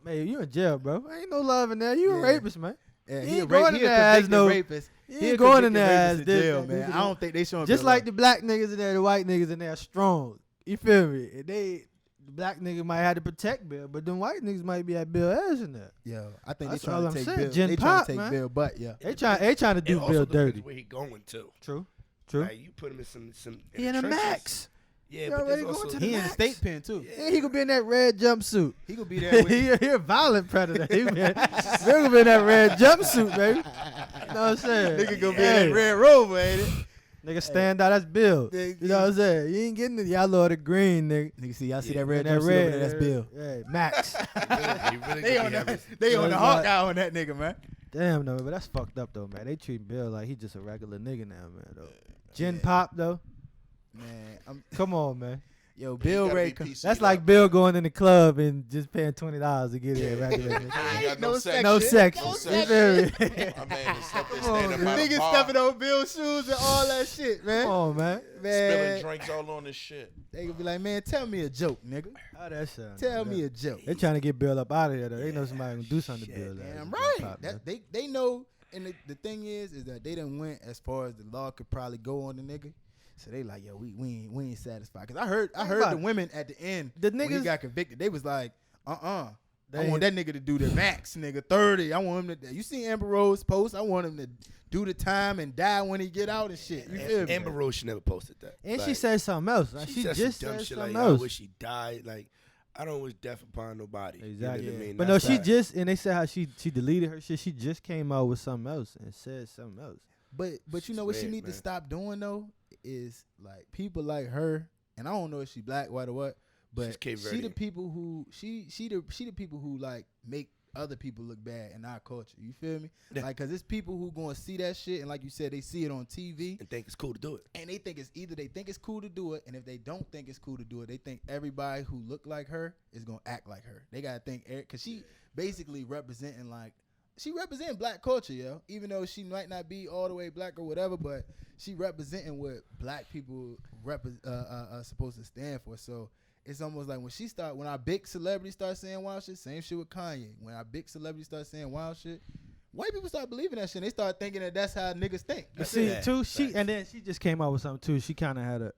Man, you in jail, bro. Ain't no love in there. You a Yeah. rapist, man. Yeah, He he ain't a rape, going he in a there as convicted no- rapist. He He a ain't going in convicted there rapist as in this, jail, man. man. I don't think they showing Just Bill like love. the black niggas in there, the white niggas in there strong. You feel me? The black nigga might have to protect Bill, but them white niggas might be at Bill ass in there. Yo, I think That's they all trying I'm to take saying. Bill. Gen They trying Pop, to take man. Bill butt, yeah. They trying to do It also Bill depends dirty. where he going to. True. Like, you put him in some. He in a trenches. Max. Yeah, He but already there's going also to the He in the max. state pen too. Yeah, he could be in that red jumpsuit. He gonna be there with he a violent predator. He gonna be in that red jumpsuit, baby. You know what I'm saying? nigga gonna be Hey, in that red rover, ain't it? Nigga stand out. That's Bill. Nigga- You know what I'm saying? You ain't getting the yellow or the green, nigga. Nigga, see, y'all see Yeah, that red That jumpsuit red. over there? That's Bill. Yeah, Max. He really They gonna on be having- they on the That's Hawkeye on that nigga, man. Damn, no, but that's fucked up though, man. They treat Bill like he just a regular nigga now, man. Though. Gen Pop though. Man, Come on, man. yo, You Bill gotta Ray. be PC That's up. like Bill going in the club and just paying $20 to get in. Regular. He got no sex. No sex. No You sex. feel me? My man is up there Come on, standing by the Niggas bar, stepping on Bill's shoes and all that shit, man. Come on, man. spilling Man, drinks all on this shit. they gonna be like, man, tell me a joke, nigga. How that sound? Tell me a joke. They trying to get Bill up out of there though. They know somebody gonna do something to Bill. Damn Gen right. Pop, man. That they know, and the thing is that they done went as far as the law could probably go on the nigga. So they like, yo, we ain't satisfied. Cause I heard about the it. women at the end The when he niggas- got convicted. They was like, I They want that nigga to do the max, nigga, 30. I want him to. You see Amber Rose post? I want him to do the time and die when he get out and shit. You feel me? Amber Rose, she never posted that. And she Like, said something else. Like, she said just some dumb said shit something like, I else. wish he died. Like, I don't wish death upon nobody. Exactly. You know what I mean? But no, That's she that. just, and they said how she deleted her shit. She just came out with something else and said something else. But you know what she Weird, need to man. stop doing though is like people like her, and I don't know if she black, white, or what, but She's Cape she the Verdean. people who she the people who like make other people look bad in our culture. You feel me? Yeah. Like, cause it's people who gonna see that shit, and like you said, they see it on TV, And think it's cool to do it. and they think it's either they think it's cool to do it, and if they don't think it's cool to do it, they think everybody who look like her is gonna act like her. They gotta think, cause she basically representing like. She representing black culture, yo. Even though she might not be all the way black or whatever, but she representing what black people supposed to stand for. So it's almost like when our big celebrities start saying wild shit, same shit with Kanye. When our big celebrities start saying wild shit, white people start believing that shit. They start thinking that that's how niggas think. You That's see, it. too, and then she just came out with something too. She kind of had a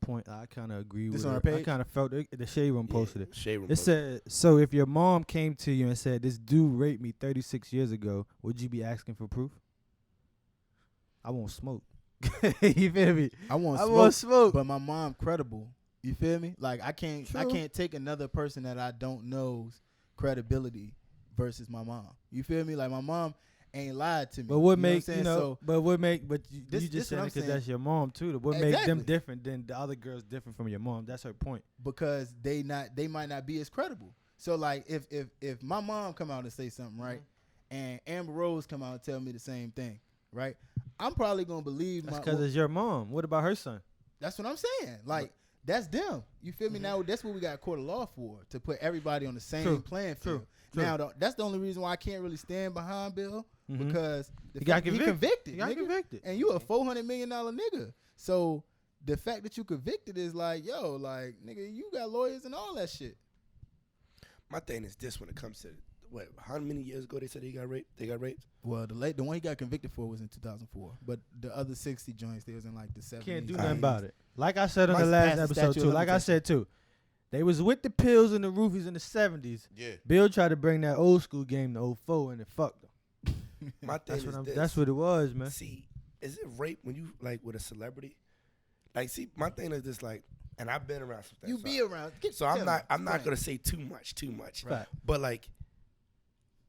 point. I kind of agree This with on her. her I page? kind of felt it. The Shade Room posted it. Shade Room It posted said, so if your mom came to you and said, this dude raped me 36 years ago, would you be asking for proof? I won't smoke. You feel me? I want I smoke, won't smoke. but my mom credible. You feel me? Like I can't True. take another person that I don't know's credibility versus my mom. You feel me? Like my mom ain't lied to me. But what know make I'm saying? but you This just what saying I'm it because saying. that's your mom too. What make them Exactly. different than the other girls different from your mom? That's her point. Because they might not be as credible. So like if my mom come out and say something, right, and Amber Rose come out and tell me the same thing, right, I'm probably gonna believe That's my. because it's your mom. What about her son? That's what I'm saying. Like that's them. You feel me? Now that's what we got a court of law for, to put everybody on the same True. playing True. field. Now that's the only reason why I can't really stand behind Bill, because the He got fact that convicted. he convicted, nigga, and you a $400 million nigga. So the fact that you convicted is like, yo, like nigga, you got lawyers and all that shit. My thing is this: when it comes to how many years ago they said he got raped? They got raped. Well, the one he got convicted for was in 2004, but the other 60 joints, they was in like the 70s. Can't do 80s. nothing about it. Like I said on Must the last pass the episode statute too. of Like I said too, they was with the pills and the roofies in the 70s. Yeah. Bill tried to bring that old school game to 04 and it fucked them. My thing is this. That's what it was, man. See, is it rape when you like with a celebrity? Like, see, my thing is this, like, and I've been around some things. You be around. So I'm not gonna say too much. Right. But like,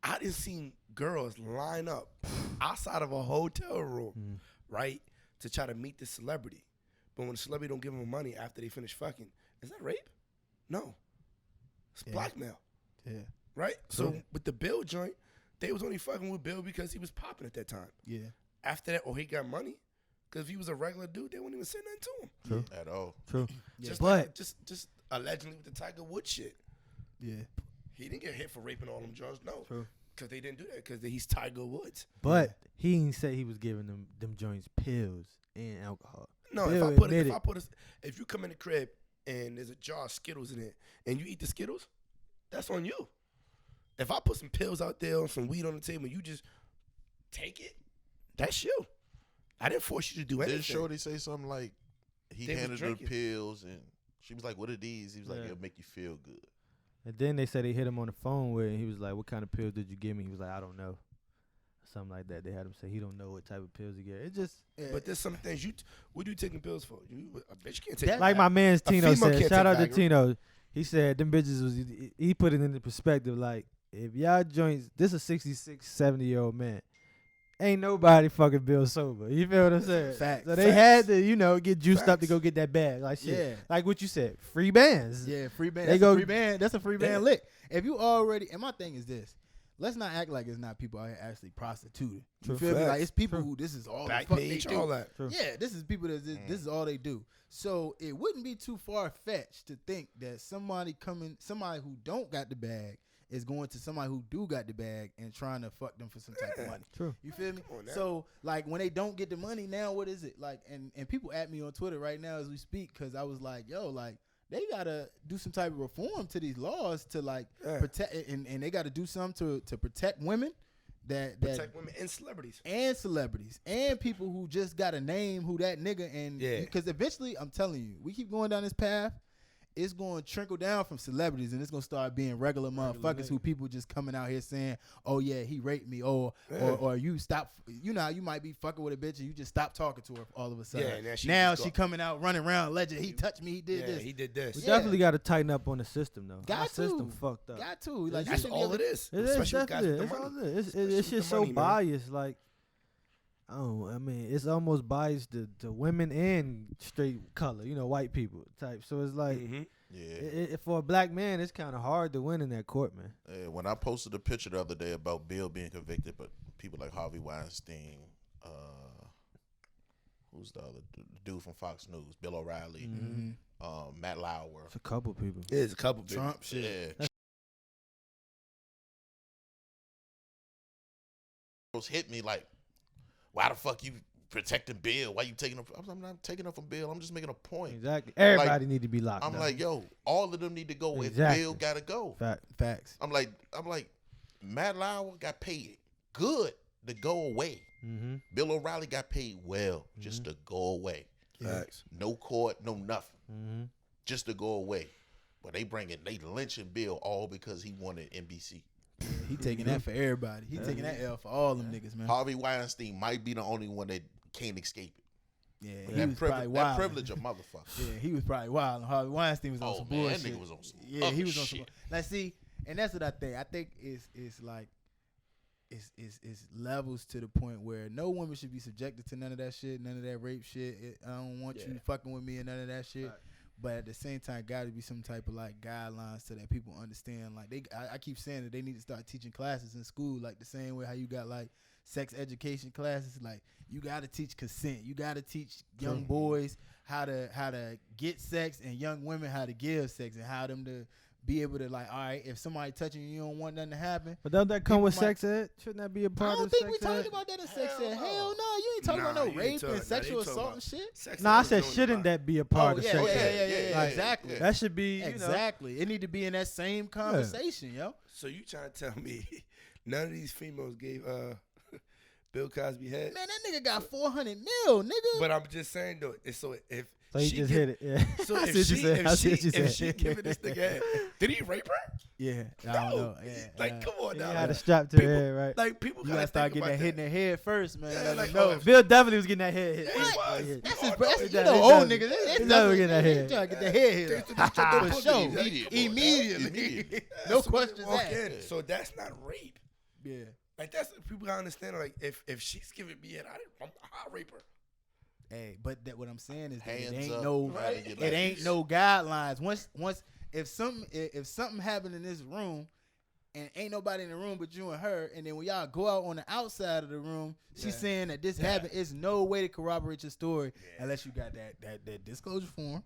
I didn't see girls line up outside of a hotel room, right, to try to meet the celebrity. But when the celebrity don't give them money after they finish fucking, is that rape? No. It's blackmail. Yeah. Right? So with the Bill joint, they was only fucking with Bill because he was popping at that time. Yeah. After that, or he got money, because if he was a regular dude, they wouldn't even say nothing to him. True. At all. True. Yeah. Just But- like, just allegedly with the Tiger Woods shit. Yeah. He didn't get hit for raping all them drugs, no. True. Because they didn't do that, because he's Tiger Woods. But he didn't say he was giving them joints pills and alcohol. No, Bill if you come in the crib and there's a jar of Skittles in it and you eat the Skittles, that's on you. If I put some pills out there or some weed on the table and you just take it, that's you. I didn't force you to do anything. Did Shorty say something like he They was handed her drinking. pills and she was like, "What are these?" He was like, Yeah. "It'll make you feel good." And then they said they hit him on the phone with, and he was like, "What kind of pills did you give me?" He was like, "I don't know." Something like that. They had him say he don't know what type of pills he get. It just But there's some things what are you taking pills for? A bitch can't take like my man's A Tino female said. can't Shout out take to Tino. He said them bitches was. He put it into perspective. Like if y'all joints, this a 66, 70-year-old man. Ain't nobody fucking Bill sober. You feel what I'm saying? Facts. So they had to, get juiced up to Facts. go get that bag. Like shit. Yeah. Like what you said. Free bands. Yeah, free band. They That's go- a free band. That's a free band Yeah. lick. If you already, and my thing is this, let's not act like it's not people out here actually prostituted. You True. feel me? Like Facts. it's people who this is all the back fuck page, they do. all that. True. Yeah, this is people that this is all they do. So it wouldn't be too far fetched to think that somebody who don't got the bag is going to somebody who do got the bag and trying to fuck them for some type of money. True. You feel me? Come on now. So like when they don't get the money now, what is it like? And people at me on Twitter right now as we speak because I was like, yo, like they gotta do some type of reform to these laws to like protect and they gotta do something to protect women that Protect women and celebrities. and celebrities and people who just got a name who that nigga and Yeah. because eventually I'm telling you we keep going down this path. It's going to trickle down from celebrities, and it's going to start being regular motherfuckers who people just coming out here saying, "Oh yeah, he raped me," or you stop. You know how you might be fucking with a bitch and you just stop talking to her all of a sudden. Yeah, now just she go- coming out running around alleging he touched me, he did this. He did this. We Yeah. definitely got to tighten up on the system though. Got Our to. system fucked up. Got to like you That's shouldn't be all able it to- is. It is Especially with guys definitely. with the It's all money. it is. Especially It's with just the so money, man. biased. Like, I mean, it's almost biased to women and straight color, white people type. So it's like, Mhm. Yeah. for a black man, it's kind of hard to win in that court, man. When I posted a picture the other day about Bill being convicted, but people like Harvey Weinstein, who's the other dude from Fox News, Bill O'Reilly, Matt Lauer. It's a couple people. Yeah, there's a couple people. Trump shit. Yeah. Hit me like, why the fuck you protecting Bill? Why you taking him? I'm not taking him from Bill. I'm just making a point. Exactly. Everybody need to be locked I'm up. like, yo, all of them need to go. Exactly. If Bill gotta go. Facts. I'm like, Matt Lauer got paid good to go away. Mm-hmm. Bill O'Reilly got paid well just to go away. Facts. No court, no nothing, Mm-hmm. just to go away. But they lynching Bill all because he wanted NBC. He taking that for everybody. He taking that L for all them niggas, man. Harvey Weinstein might be the only one that can't escape it. Yeah, But he that was probably that wild. privilege of motherfucker. Yeah, he was probably wild. Harvey Weinstein was on Oh, some man, that bullshit. nigga was on some Yeah, he other was on some. shit. Like, see, and that's what I think. I think it's like it's levels to the point where no woman should be subjected to none of that shit, none of that rape shit. I don't want you fucking with me and none of that shit. Right. But at the same time, got to be some type of like guidelines so that people understand. Like I keep saying that they need to start teaching classes in school, like the same way how you got like sex education classes. Like you got to teach consent. You got to teach young boys how to get sex and young women how to give sex and how them to be able to like, all right, if somebody touching you, you don't want nothing to happen. But doesn't that come with sex ed? Shouldn't that be a part of sex ed? I don't think we talking about that in sex ed. Hell no, you ain't talking about no rape and sexual assault and shit. No, I said shouldn't that be a part of sex ed? Yeah, like, exactly. That should be, Exactly. It need to be in that same conversation, yo. So you trying to tell me none of these females gave Bill Cosby head? Man, that nigga got 400 mil, nigga. But I'm just saying though, so he just hit it. Yeah. So if she giving this nigga head, did he rape her? Yeah, no. I don't know. Yeah, like, come on now. He had a strap to her head, right? Like, people gotta start getting that hit in the head first, man. Yeah, like, no. Bill definitely was getting that head hit. What? That's his, you know, old niggas. It's definitely getting that head. Trying to get the head hit. For sure. Immediately. No questions asked. So that's not rape. Yeah. Like, that's people gotta understand. Like, if she's giving me it, I'll rape her. Hey, but what I'm saying is that Hands it ain't up, no, right? it ain't no guidelines. Once if something happened in this room, and ain't nobody in the room but you and her, and then when y'all go out on the outside of the room, she's saying that this happened. It's no way to corroborate your story unless you got that disclosure form.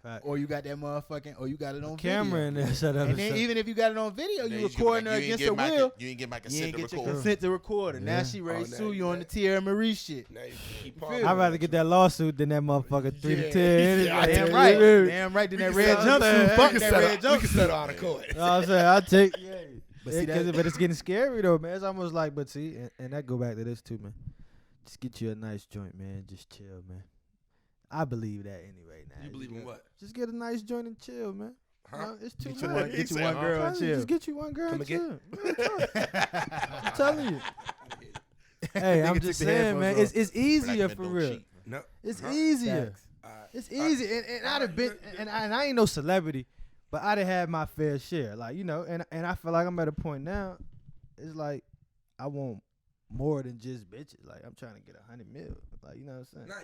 Right. Or you got that motherfucking, or you got it on camera video. in there. Shut up. And then even if you got it on video, you recording her against her will. You ain't get my You consent ain't to get your record. consent to record her. Now she ready to sue you on the Tierra Marie shit. Now you keep feel I'd rather get that lawsuit than that motherfucker 3 to 10. Damn right. Damn right. Then that red jumpsuit. Fuck that red jumpsuit. We can settle out of court. You know what I'm saying? I'll take. But see that, but it's getting scary though, man. It's almost like, but see, and that go back to this too, man. Just get you a nice joint, man. Just chill, man. I believe that anyway. Now You believe in what? Just get a nice joint and chill, man. Huh? No, it's too get much. you one girl and chill. Just get you one girl Come and again? chill. I'm telling you. Hey, I'm just saying, man. It's easier for real. No, it's easier. It's easy, and I'd have been, and I ain't no celebrity, but I'd have had my fair share, like and I feel like I'm at a point now. It's like I want more than just bitches. Like I'm trying to get 100 mil. Like you know what I'm saying? Nah,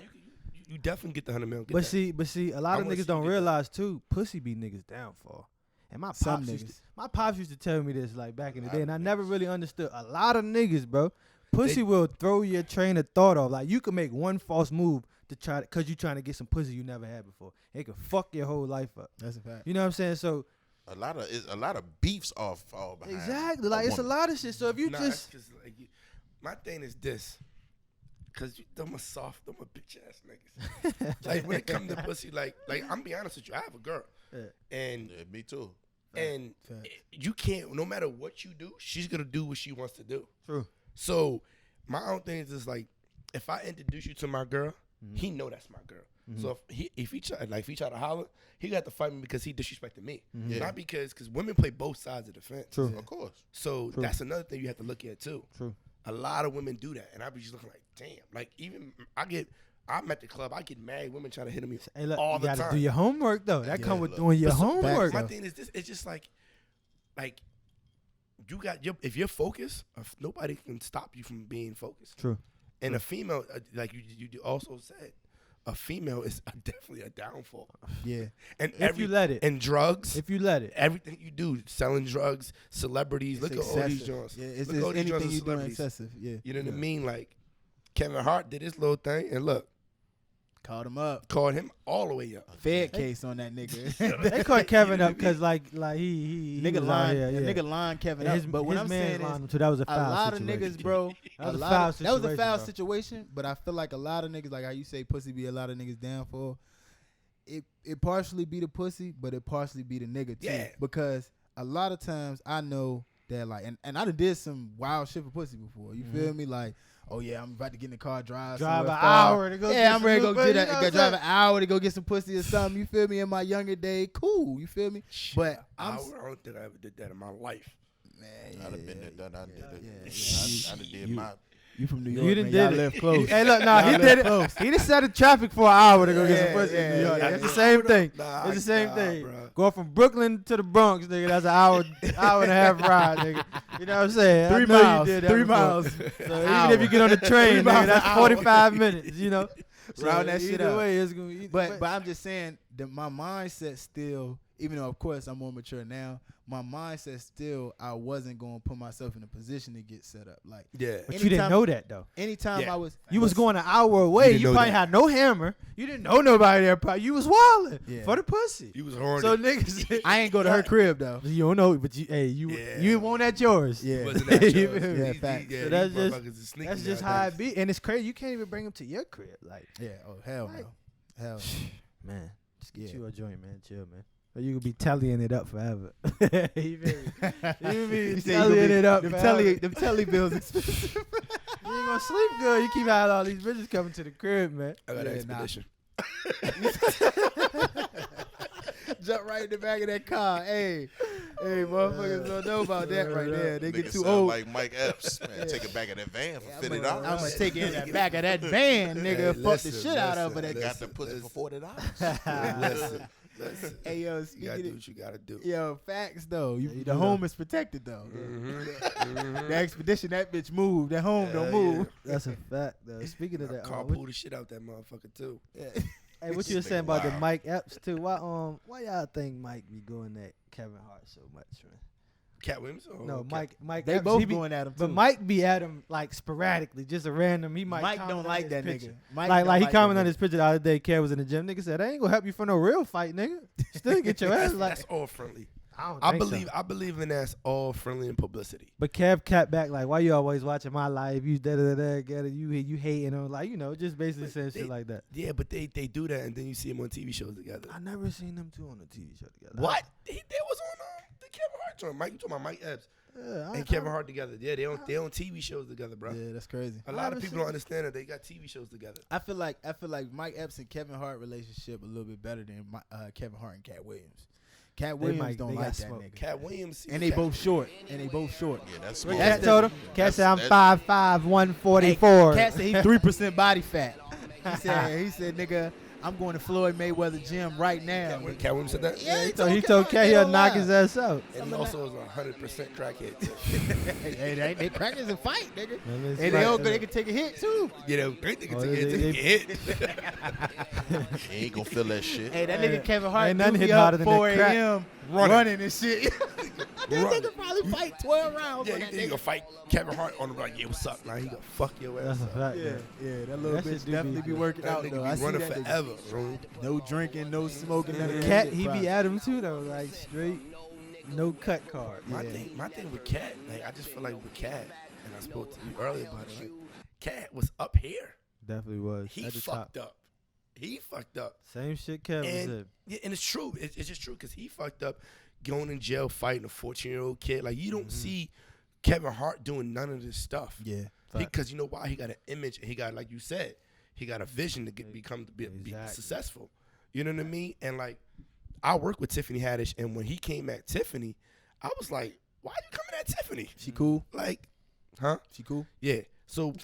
you definitely get the 100 mil. But see, a lot of niggas don't realize too. Pussy be niggas downfall. And my pops used to tell me this like back in the day, and I never really understood. A lot of niggas, bro, pussy will throw your train of thought off. Like you can make one false move to cause you trying to get some pussy you never had before. It could fuck your whole life up. That's a fact. You know what I'm saying? So a lot of beefs all fall behind. Exactly. Like it's a lot of shit. So if you just like, my thing is this. Cause them a bitch ass niggas. Like when it comes to pussy, like I'm be honest with you, I have a girl, and me too. And you can't, no matter what you do, she's gonna do what she wants to do. True. So my own thing is just like, if I introduce you to my girl, he know that's my girl. So if he try to holler, he got to fight me because he disrespected me, not because women play both sides of the fence. True. Of course. So that's another thing you have to look at too. True. A lot of women do that, and I be just looking like, damn. Like even I'm at the club, I get mad. Women trying to hit me all the time. You gotta do your homework though. That come with doing your homework. My thing is this: it's just like you got if you're focused, nobody can stop you from being focused. True. And a female, like you also said, a female is definitely a downfall. Yeah. And if you let it. And drugs. If you let it. Everything you do, selling drugs, celebrities. Look at all these joints. Yeah, it's look at all these anything joints you of doing celebrities. excessive. Yeah. You know what I mean? Like Kevin Hart did his little thing, and look. Called him up. Called him all the way up. Fed case on that nigga. They caught Kevin up because like he nigga line Kevin up. But what I'm saying is, that was a lot of niggas, bro. That was a foul situation. But I feel like a lot of niggas, like how you say pussy be a lot of niggas down for. It partially be the pussy, but it partially be the nigga too. Yeah. Because a lot of times I know that like, and I done did some wild shit for pussy before. You feel me? Like, oh yeah, I'm about to get in the car, drive an hour to go. Yeah, I'm ready to go drive an hour to go get some pussy or something. You feel me? In my younger day, cool. You feel me? But I don't think I ever did that in my life. Man, I'd have been there, done. I did it. I done did my. You from New You York, done man. did Y'all it. live close. Hey, look, no, he Y'all did live it. close. He just set a traffic for an hour to go get some Yeah, pussy in New York. yeah. That's the same thing. Nah, It's the same nah, thing. bruh. Going from Brooklyn to the Bronx, nigga, that's an hour and a half ride, nigga. You know what I'm saying? 3 I know miles. You did that 3 before. miles. So even if you get on the train, 3 miles nigga, an that's hour. 45 minutes, you know? Round that shit either up. way, it's gonna be. But I'm just saying that my mindset still, even though of course I'm more mature now, my mindset still I wasn't going to put myself in a position to get set up. Like Yeah. But you didn't know that though. anytime Yeah. I was You was going an hour away. didn't You know probably that. had no hammer. You didn't know nobody there. Probably. You was wilding Yeah. for the pussy. You was horny. So niggas, I ain't go to her crib though. you don't know, but you want at yours. Yeah. Wasn't that You yours? feel me? Yeah, These- facts. yeah, So these that's just- motherfuckers is sneaky That's just how nowadays. it be, and it's crazy. You can't even bring them to your crib, like Yeah. Oh hell Like- no. Hell no. man. Just get Yeah. you a joint, man. Chill, man. Or you could be tallying it up forever. You feel me? You be You say you tallying gonna be- it up them forever. them telly bills expensive. You ain't gonna sleep good. You keep having all these bitches coming to the crib, man. I got an Yeah, nah. expedition. Jump right in the back of that car. Hey, motherfuckers don't know about that right there. They get Nigga too sound old. like Mike Epps, man. Take it back in that van for $50. I'm gonna take it in the back of that van, nigga. Hey, Fuck the listen, shit out of listen, it. Got the pussy for $40. Listen, listen. Hey yo, You gotta speaking do of, what you gotta do. yo, facts though. you The do home that. is protected though. Mm-hmm. The expedition, that bitch moved. That home don't Yeah, move. That's a fact, though. Speaking of that, Carpool the shit out that motherfucker too. hey, what you were This saying nigga about the wild. Mike Epps too? Why y'all think Mike be going at Kevin Hart so much, man? Cat Williams? Or No, Cat- Mike. They Epps, both he be, going at him too. but Mike be at him like sporadically, just a random. He might. Mike comment don't on like his that picture. nigga. Mike Like don't he that commented on nigga. his picture the other day. Kev was in the gym. Nigga said, "I ain't gonna help you for no real fight, nigga. Still get your ass like." That's all friendly. I don't I think believe so. I believe in that's all friendly and publicity. But Kev cat back like, "Why you always watching my life? You da da da get it. You hating on like just basically saying shit like that." Yeah, but they do that and then you see them on TV shows together. I never seen them two on a TV show together. What? They was on the Kevin Hart joint. Mike, you talking about Mike Epps and Kevin Hart together? Yeah, they on TV shows together, bro. Yeah, that's crazy. A lot of people don't understand that they got TV shows together. I feel like Mike Epps and Kevin Hart relationship a little bit better than Kevin Hart and Cat Williams. Cat Williams don't they like got that smoke. nigga. Cat Williams And they both short. Yeah, that's What smart. Cat told him? Cat said, "I'm That's- 5'5", 144." Cat said he 3% body fat. He said, nigga, I'm going to Floyd Mayweather gym right now. Cat Williams said that. Yeah, he told Cat he'll knock his ass out. And he also is 100% crackhead. too. Hey, they crackers and fight, nigga. Man, it's And like- they can take a hit too. You know, great nigga Oh, take they- it. He ain't gonna feel that shit. Hey, that nigga Kevin Hart ain't nothing do be hitting up harder than that 4 crack. a.m. running and shit. That nigga probably fight 12 rounds. Yeah, for you that think you nigga. gonna fight Kevin Hart on the like, yeah, what's up? Nah, he gonna fuck your ass That's a up. fact. Yeah, man. yeah, that little That shit bitch do be definitely be good. working That out nigga though. be I see running that nigga. forever, bro. No drinking, no smoking, none of that Cat, shit, he bro. be at him too though, like straight, no cut card. My Yeah. thing with Cat, like I just feel like with Cat, and I spoke to you earlier about it. Like, Cat was up here. Definitely was He at the fucked top. up. He fucked up. Same shit Kevin And said. yeah, and it's true. It's just true because he fucked up, going in jail fighting a 14-year-old kid. Like you don't see Kevin Hart doing none of this stuff. Yeah. Because you know why? He got an image and he got, like you said, he got a vision to be Exactly. successful. You know what I mean? And like, I work with Tiffany Haddish, and when he came at Tiffany, I was like, "Why you coming at Tiffany? She cool? Like, huh? She cool? Yeah." So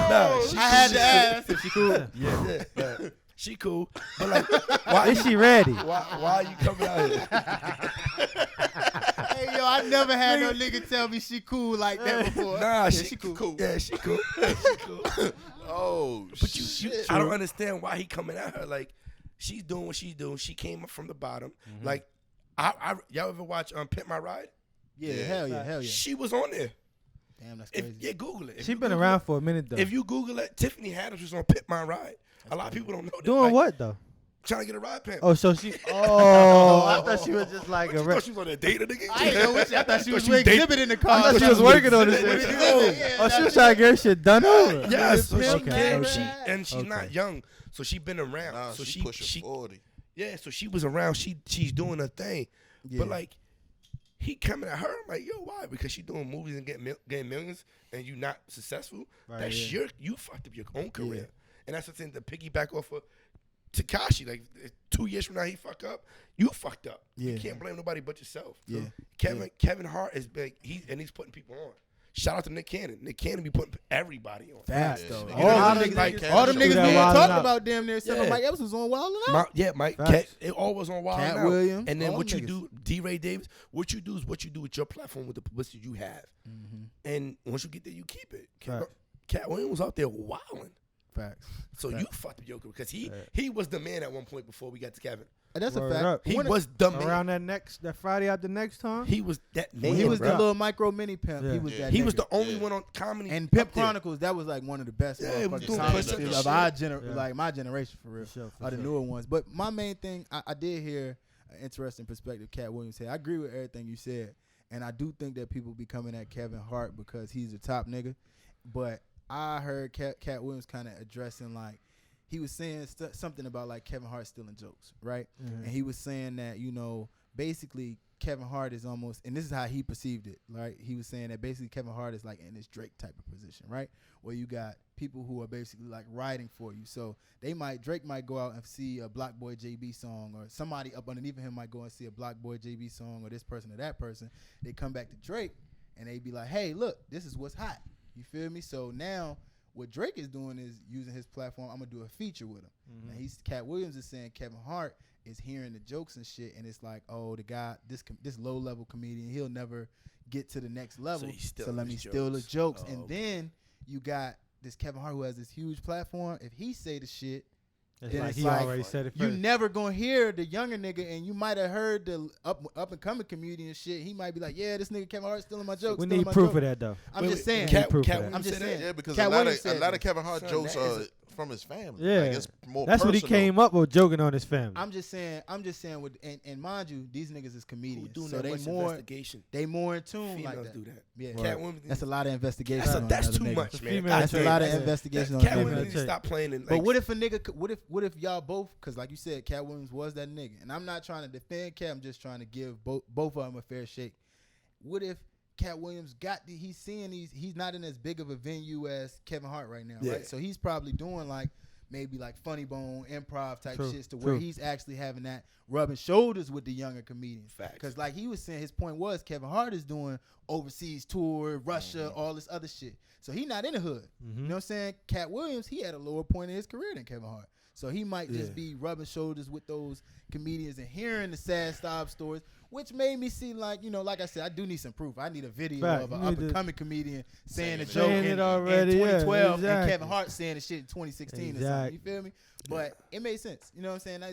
no, she I had to ask if she cool. yeah, she cool. But like, why Is she ready? why are you coming out here? Hey yo, I never had no nigga tell me she cool like that before. Nah, Yeah, she cool. cool. Yeah, she cool. She cool. Oh, But you, shit. I don't understand why he coming at her. Like, she's doing what she's doing. She came up from the bottom. Like, y'all ever watch Pimp My Ride? Yeah, Yeah. hell yeah, hell yeah. She was on there. Damn, that's If, crazy. yeah, Google it. If She you been Google around it- for a minute though. If you Google it, Tiffany Haddish was on Pimp My Ride. A lot of people don't know that. Doing Like, what though? Trying to get a ride pimp. Oh, so she. Oh, I thought she was just like What, a. you thought she was on a date or nigga? I didn't know what she, I thought she was Thought with date- exhibit in the I car. thought she was working on this What shit. you doing? Oh, she was trying to get her shit done over. Yeah, so she Okay, came, okay. and she's Okay. not young, so she been around. Nah, so she pushing 40. yeah, so she was around. She's doing her thing, Yeah. but like he coming at her. I'm like, yo, why? Because she doing movies and getting millions, and you not successful. Right, That's yeah. you fucked up your own career, and that's the thing to piggyback off of Tekashi. Like 2 years from now he fuck up, you fucked up. Yeah. You can't blame nobody but yourself. Yeah. Kevin Hart is big. He's putting people on. Shout out to Nick Cannon. Nick Cannon be putting everybody on. Facts, Yeah, though. nigga. All Yeah, them Mike niggas, Cannon all them show. niggas That being Wildin' talked Out. about damn near except for Yeah. Mike Epps was on Wild 'N Out. Mike. Facts. It all was on Wild Cat 'N Out. Williams, And then all what them you do, D-Ray Davis, what you do is what you do with your platform with the publicity you have. Mm-hmm. And once you get there, you keep it. Facts. Cat Williams was out there wilding. Facts. So Facts. you fucked up your career because he was the man at one point before we got to Kevin. And that's Word a fact. up. He When was the man. Around that Friday after next time. He was that man. he was bro. the little micro mini pimp. Yeah. He was Yeah. that. He was nigga. the only Yeah. one on comedy. And Pimp up there. Chronicles, that was like one of the best Yeah, he was motherfucking doing comedy push-ups and of shit. our Yeah. like my generation for real. For sure, for Are the sure. newer ones. But my main thing, I did hear an interesting perspective Cat Williams said. I agree with everything you said. And I do think that people be coming at Kevin Hart because he's a top nigga. But I heard Cat Williams kind of addressing like, he was saying something about like Kevin Hart stealing jokes, right? Mhm. And he was saying that, you know, basically Kevin Hart is almost, and this is how he perceived it, right? He was saying that basically Kevin Hart is like in this Drake type of position, right? Where you got people who are basically like writing for you. So Drake might go out and see a Block Boy JB song, or somebody up underneath him might go and see a Block Boy JB song, or this person or that person. They come back to Drake and they be like, hey, look, this is what's hot. You feel me? So now what Drake is doing is using his platform. I'm gonna do a feature with him. Mhm. And Cat Williams is saying Kevin Hart is hearing the jokes and shit, and it's like, oh, the guy, this low level comedian, he'll never get to the next level. he's So stealing let me his steal the jokes. jokes. Oh, And okay. then you got this Kevin Hart who has this huge platform. If he say the shit, It's then like it's he like, already said it you first. never gonna hear the younger nigga, and you might have heard the up and coming comedian shit. He might be like, yeah, this nigga Kevin Hart stealing my jokes. We stealing need my proof jokes. of that though. I'm Wait, just wait, saying. Cat- Cat that. Williams I'm just said that? saying. Yeah, because Cat a lot Williams of said that. Kevin Hart Son, jokes that are is from his family. Yeah. Like, it's more That's what he personal. came up with, joking on his family. I'm just saying with and mind you, these niggas is Who comedians, doing so that they much more investigation? in tune Females like that. do that. Yeah, Cat Williams. that's a lot of investigation. That's on too another nigga. much, man. female That's a check. lot of Yeah. investigation on Cat another Williams nigga. need to stop playing. And, But like, what if a nigga? What if y'all both? Because like you said, Cat Williams was that nigga, and I'm not trying to defend Cat. I'm just trying to give both of them a fair shake. What if Cat Williams he's seeing these? He's not in as big of a venue as Kevin Hart right now, Yeah. right? So he's probably doing like maybe like funny bone improv type True, shits to where true. he's actually having that rubbing shoulders with the younger comedians. Facts. Because like he was saying, his point was Kevin Hart is doing overseas tour, Russia, all this other shit. So he not in the hood. You know what I'm saying? Cat Williams, he had a lower point in his career than Kevin Hart. So he might just Yeah. be rubbing shoulders with those comedians and hearing the sad stop stories, which made me see like, you know, like I said, I do need some proof. I need a video Fact, of an you need up and coming comedian saying a it. joke Saying in, it already, in yeah, 2012 and exactly. Kevin Hart saying the shit in 2016 or something. Exactly. You feel me? But it made sense. You know what I'm saying?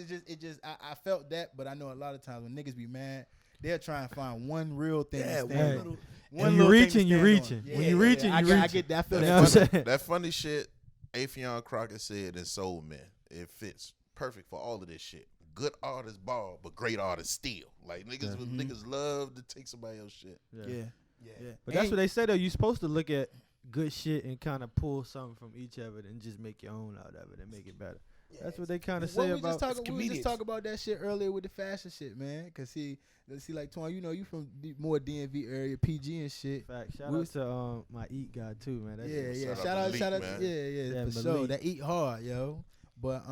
I felt that, but I know a lot of times when niggas be mad, they'll try and find one real thing Yeah, to one stand little. on. When little you thing to reaching, you stand on. reaching. When you reaching, I you get reaching. that. I feel You that. know what I'm saying? That funny shit Afion Crockett said in Soul Man, it fits perfect for all of this shit. Good artists ball, but great artists steal. Like niggas love to take somebody else's shit. Yeah. But that's what they say though. You're supposed to look at good shit and kind of pull something from each of it and just make your own out of it and make it better. That's what they kind of say we about. just comedians. talk about that shit earlier with the fashion shit, man. Cause see, like Twan, you know, you from more DMV area, PG and shit. Fact. Shout we out was- to my Eat guy too, man. That shit was Yeah. Shout Shout out out, to shout out, Malik, man. yeah, Yeah, for sure. Malik. That eat hard, yo. But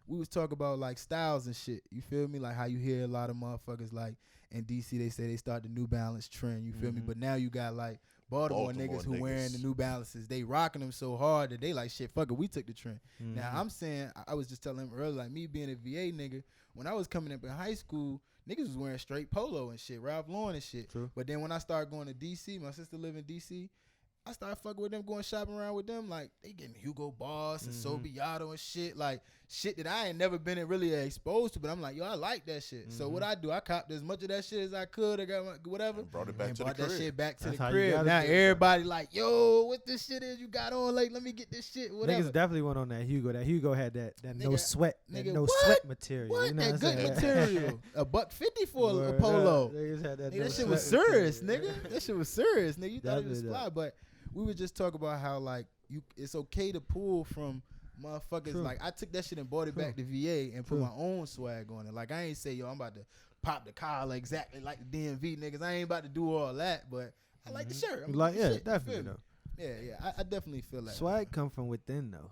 we was talking about like styles and shit. You feel me? Like how you hear a lot of motherfuckers like in DC, they say they start the New Balance trend. You feel me? But now you got like Baltimore niggas who wearing the New Balances. They rocking them so hard that they like shit. Fuck it, we took the trend. Now I'm saying, I was just telling him earlier, like me being a VA nigga, when I was coming up in high school, niggas was wearing straight polo and shit, Ralph Lauren and shit. True. But then when I started going to DC, my sister live in DC, I started fucking with them, going shopping around with them. Like, they getting Hugo Boss and Sobiato and shit. Like, shit that I ain't never been really exposed to. But I'm like, yo, I like that shit. So what I do, I copped as much of that shit as I could. I got whatever. And brought it back and to the brought that crib. shit back to That's the how you crib. gotta Now do it, bro. everybody like, yo, what this shit is you got on? Like, let me get this shit, whatever. Niggas definitely went on that Hugo. That Hugo had that no Nigga, sweat, that nigga, no what? sweat material. What? You know That what good I'm saying? material. $150 for a Word polo. up. Niggas had that Nigga, no that shit sweat was serious, material. nigga. That shit was serious, nigga. You thought it was Definitely fly, but we would just talk about how like it's okay to pull from motherfuckers. True. Like I took that shit and brought it back to VA and put my own swag on it. Like I ain't say, yo, I'm about to pop the collar exactly like the DMV niggas. I ain't about to do all that, but I like the shirt. I'm Like, the yeah, shit, you definitely feel me? though. Yeah. I definitely feel that. Swag come from within though.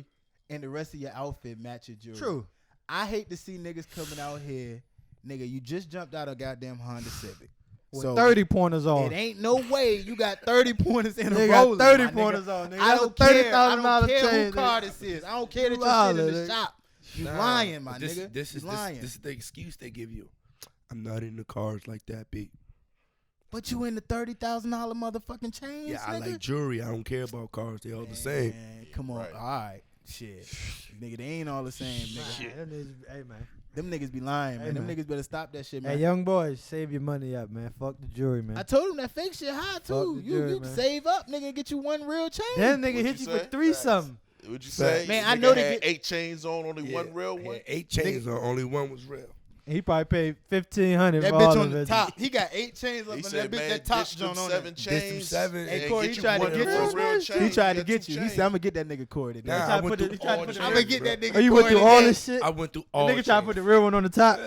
jewelry and the rest of your outfit match your jewelry. True. I hate to see niggas coming out here, nigga. You just jumped out a goddamn Honda Civic. with So 30 pointers on. it ain't no way you got 30 pointers in a Nigga roller. got 30 my nigga. pointers on. Nigga. I That's don't a care. I $30,000 don't care chain, who car nigga. this is. I don't care that You you're sitting in wildin', the nigga. shop. You Nah, lying, my but this, nigga. This you is lying. this is the excuse they give you. I'm not into cars like that, B. But you in the $30,000 motherfucking chains, Yeah, I nigga? like jewelry. I don't care about cars. They all the same. Man, come on. Right. All right. Shit. Nigga, they ain't all the same, nigga. Them niggas- Hey, man. Them niggas be lying, man. Hey, Them man. niggas better stop that shit, man. Hey, young boys, save your money up, man. Fuck the jury, man. I told him that fake shit high, too. the You jury, man. save up, nigga, and get you one real chain. Then nigga What hit you you for say? 3 something. Would you say? Man, Nigga I know they had get- 8 chains on, only one real Had one. 8 chains on, only one was real. He probably paid $1,500 That for bitch all on of the it. top. He got 8 chains up He on that said, bitch. man, That top ditch them joint on 7 it. chains. seven. Hey, and Corey, get he you tried to one get real you. real He chain, tried to get get them you. He said, chains. I'm going to get that nigga Corey today. Nah, tried I to went put the- through he tried to all put the I'm chains, going to get bro. that nigga Oh, you went Corey through all today. this shit? I went through The all nigga tried to put the chains. real one on the top.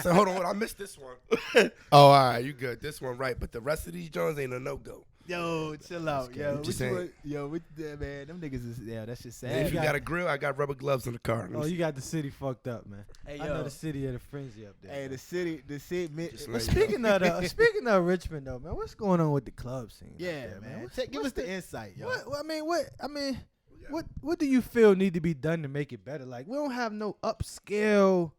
So hold on, I missed this one. Oh, all right, you good. This one right, but the rest of these joints ain't a no-go. Yo, chill out, yo. I'm just What you saying. want- Yo, man, them niggas is, yeah, that shit And sad. if you got a grill, I got rubber gloves in the car. Let me Oh, see. you got the city fucked up, man. Hey, I know yo. the city of the frenzy up there. Hey, man. the city, Just But like- speaking of Richmond though, man, what's going on with the club scene? yeah, out there, man. What's- Give what's us the insight, yo. What do you feel need to be done to make it better? Like we don't have no upscale.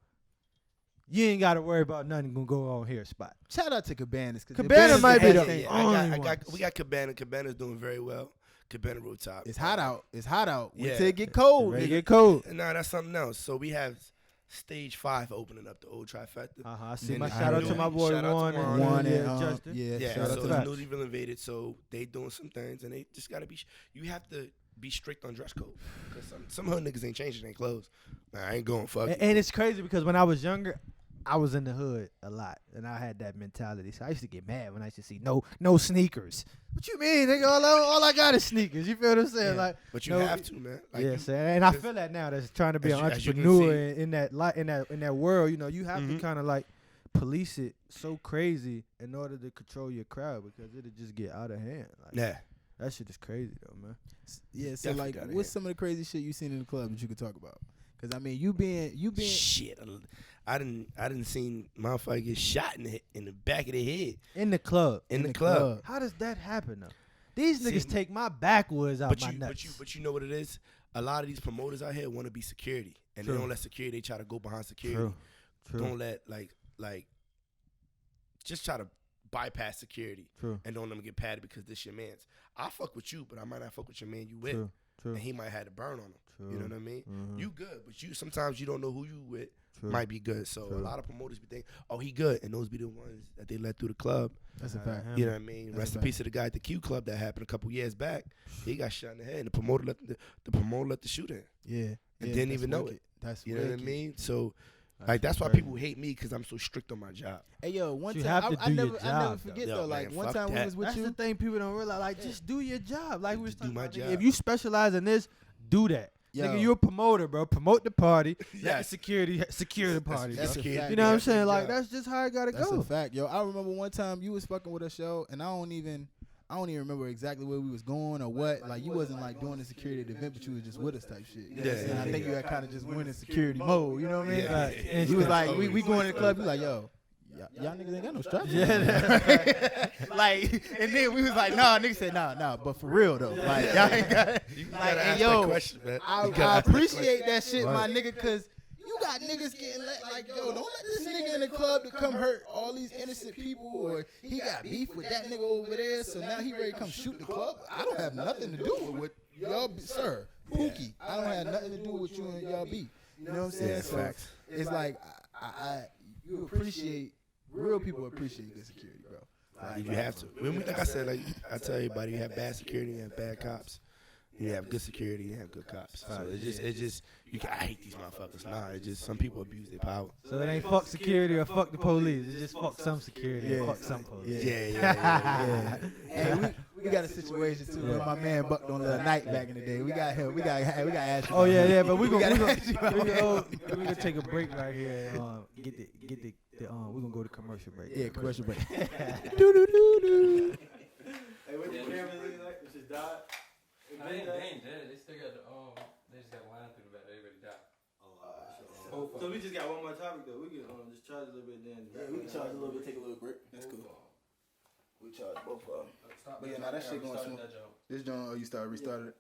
You ain't got to worry about nothing gonna go on here spot. Shout out to Cabanas. Cabana might be the Yeah, only we got Cabana. Cabana's doing very well. Cabana Rooftop. It's hot out. It's hot out. Wait Yeah. till it get cold. Ready to Nigga. get cold. Nah, that's something else. So we have Stage 5 opening up the old trifecta. I see. Then My the shout out to newly- my boy shout out to Juan and One yeah, and Justin. yeah, Yeah, shout out so to it's that. newly renovated. So they doing some things, and they just gotta be. You have to be strict on dress code because some hood niggas ain't changing their clothes. Nah, I ain't going fuck. And it's crazy because when I was younger, I was in the hood a lot, and I had that mentality. So I used to get mad when I used to see no sneakers. What you mean, nigga? All I got is sneakers. You feel what I'm saying? Yeah. Like, But you no, have to, man. Like yes, you, and I just- feel that now. That's trying to be as an you- as you can entrepreneur in that world. You know, you have Mhm. to kind of like police it so crazy in order to control your crowd because it'll just get out of hand. Like, yeah. that shit is crazy though, man. Yeah, so Definitely like, gotta what's hit. some of the crazy shit you seen in the club that you could talk about? Because I mean, you being Shit, I didn't seen motherfucker get shot in the back of the head In the club. in the club. How does that happen though? These See, niggas take my backwoods out my nuts. But you know what it is? A lot of these promoters out here want to be security, and True. they don't let security. They try to go behind security. True. Don't let like just try to bypass security True. and don't let them get patted because this your man's. I fuck with you, but I might not fuck with your man you with, True. True. and he might have to burn on him. True. You know what I mean? Mhm. You good, but you sometimes you don't know who you with. True. Might be good. So True. a lot of promoters be thinking, oh, he good, and those be the ones that they let through the club. that's a Nah, fact. him. You know what I mean? That's Rest a in fact. peace to the guy at the Q Club that happened a couple years back. He got shot in the head, and the promoter let the shooter in. Yeah, And yeah, didn't that's even know wicked. That's You know what I wicked. mean? So That's like that's why crazy. people hate me because I'm so strict on my job. Hey yo, one You time have to I do your never job, forget though. though. Yo, Like man, one fuck time we that. was with That's you. the thing people don't realize. Like, just do your job. Like we was Just do talking my about, nigga. job. If you specialize in this, do that. Yo. Nigga, you a promoter, bro. Promote the party. Let the Yes. security secure the party, that's bro. a fact. You know what I'm That's your saying? Like job. that's just how it gotta That's go. a fact, yo. I remember one time you was fucking with a show, and I don't even remember exactly where we was going or what. Like you wasn't like doing the security at the event, but you was just with us type shit. You know what I'm Yeah, saying? I yeah, think you had kind of just went in security mode. You know what I mean? Yeah. Like, Yeah. he was like, we going to the club. You like, yo. Y'all niggas ain't got no straps. Yeah. Like, and then we was like, nah, niggas said, nah, but for real though. Like, y'all ain't got You like, gotta and ask yo, that question, man. I You gotta ask that appreciate that shit, my nigga, cause you got niggas getting like, yo, don't let this nigga in the club to come hurt all these innocent people, or he got beef with that nigga over there, so now he ready to come shoot the club. I don't have nothing to do with what y'all, sir, Pookie. I don't have nothing to do with you and y'all beef. You know what I'm saying? Yeah, So facts. it's like, you appreciate, real people appreciate good security, bro. You have to. Like I said, like I tell everybody, you have bad security, you have bad cops. You have good security, you have good cops. So it's just I hate these motherfuckers. Nah, it's just some people abuse their power. So it ain't fuck security or fuck the police. It's just fuck some security and fuck some police. Yeah. Hey, we got a situation too where my man bucked on the night back in the day. We got him. We got ask you. Oh about yeah, him. yeah, but we gotta gonna ask you about him. we gonna take a break right here. And, get the we're gonna go to commercial break. Yeah, commercial break. Hey, what the camera look like? It just died. They ain't dead. They still got the they just got a line through the back. They already died. So we just got one more topic though. We can just charge a little bit then. Yeah, we can charge a little bit, take a little break. That's cool. We charge both of them. But yeah, now that shit going smooth. This joint, you restarted.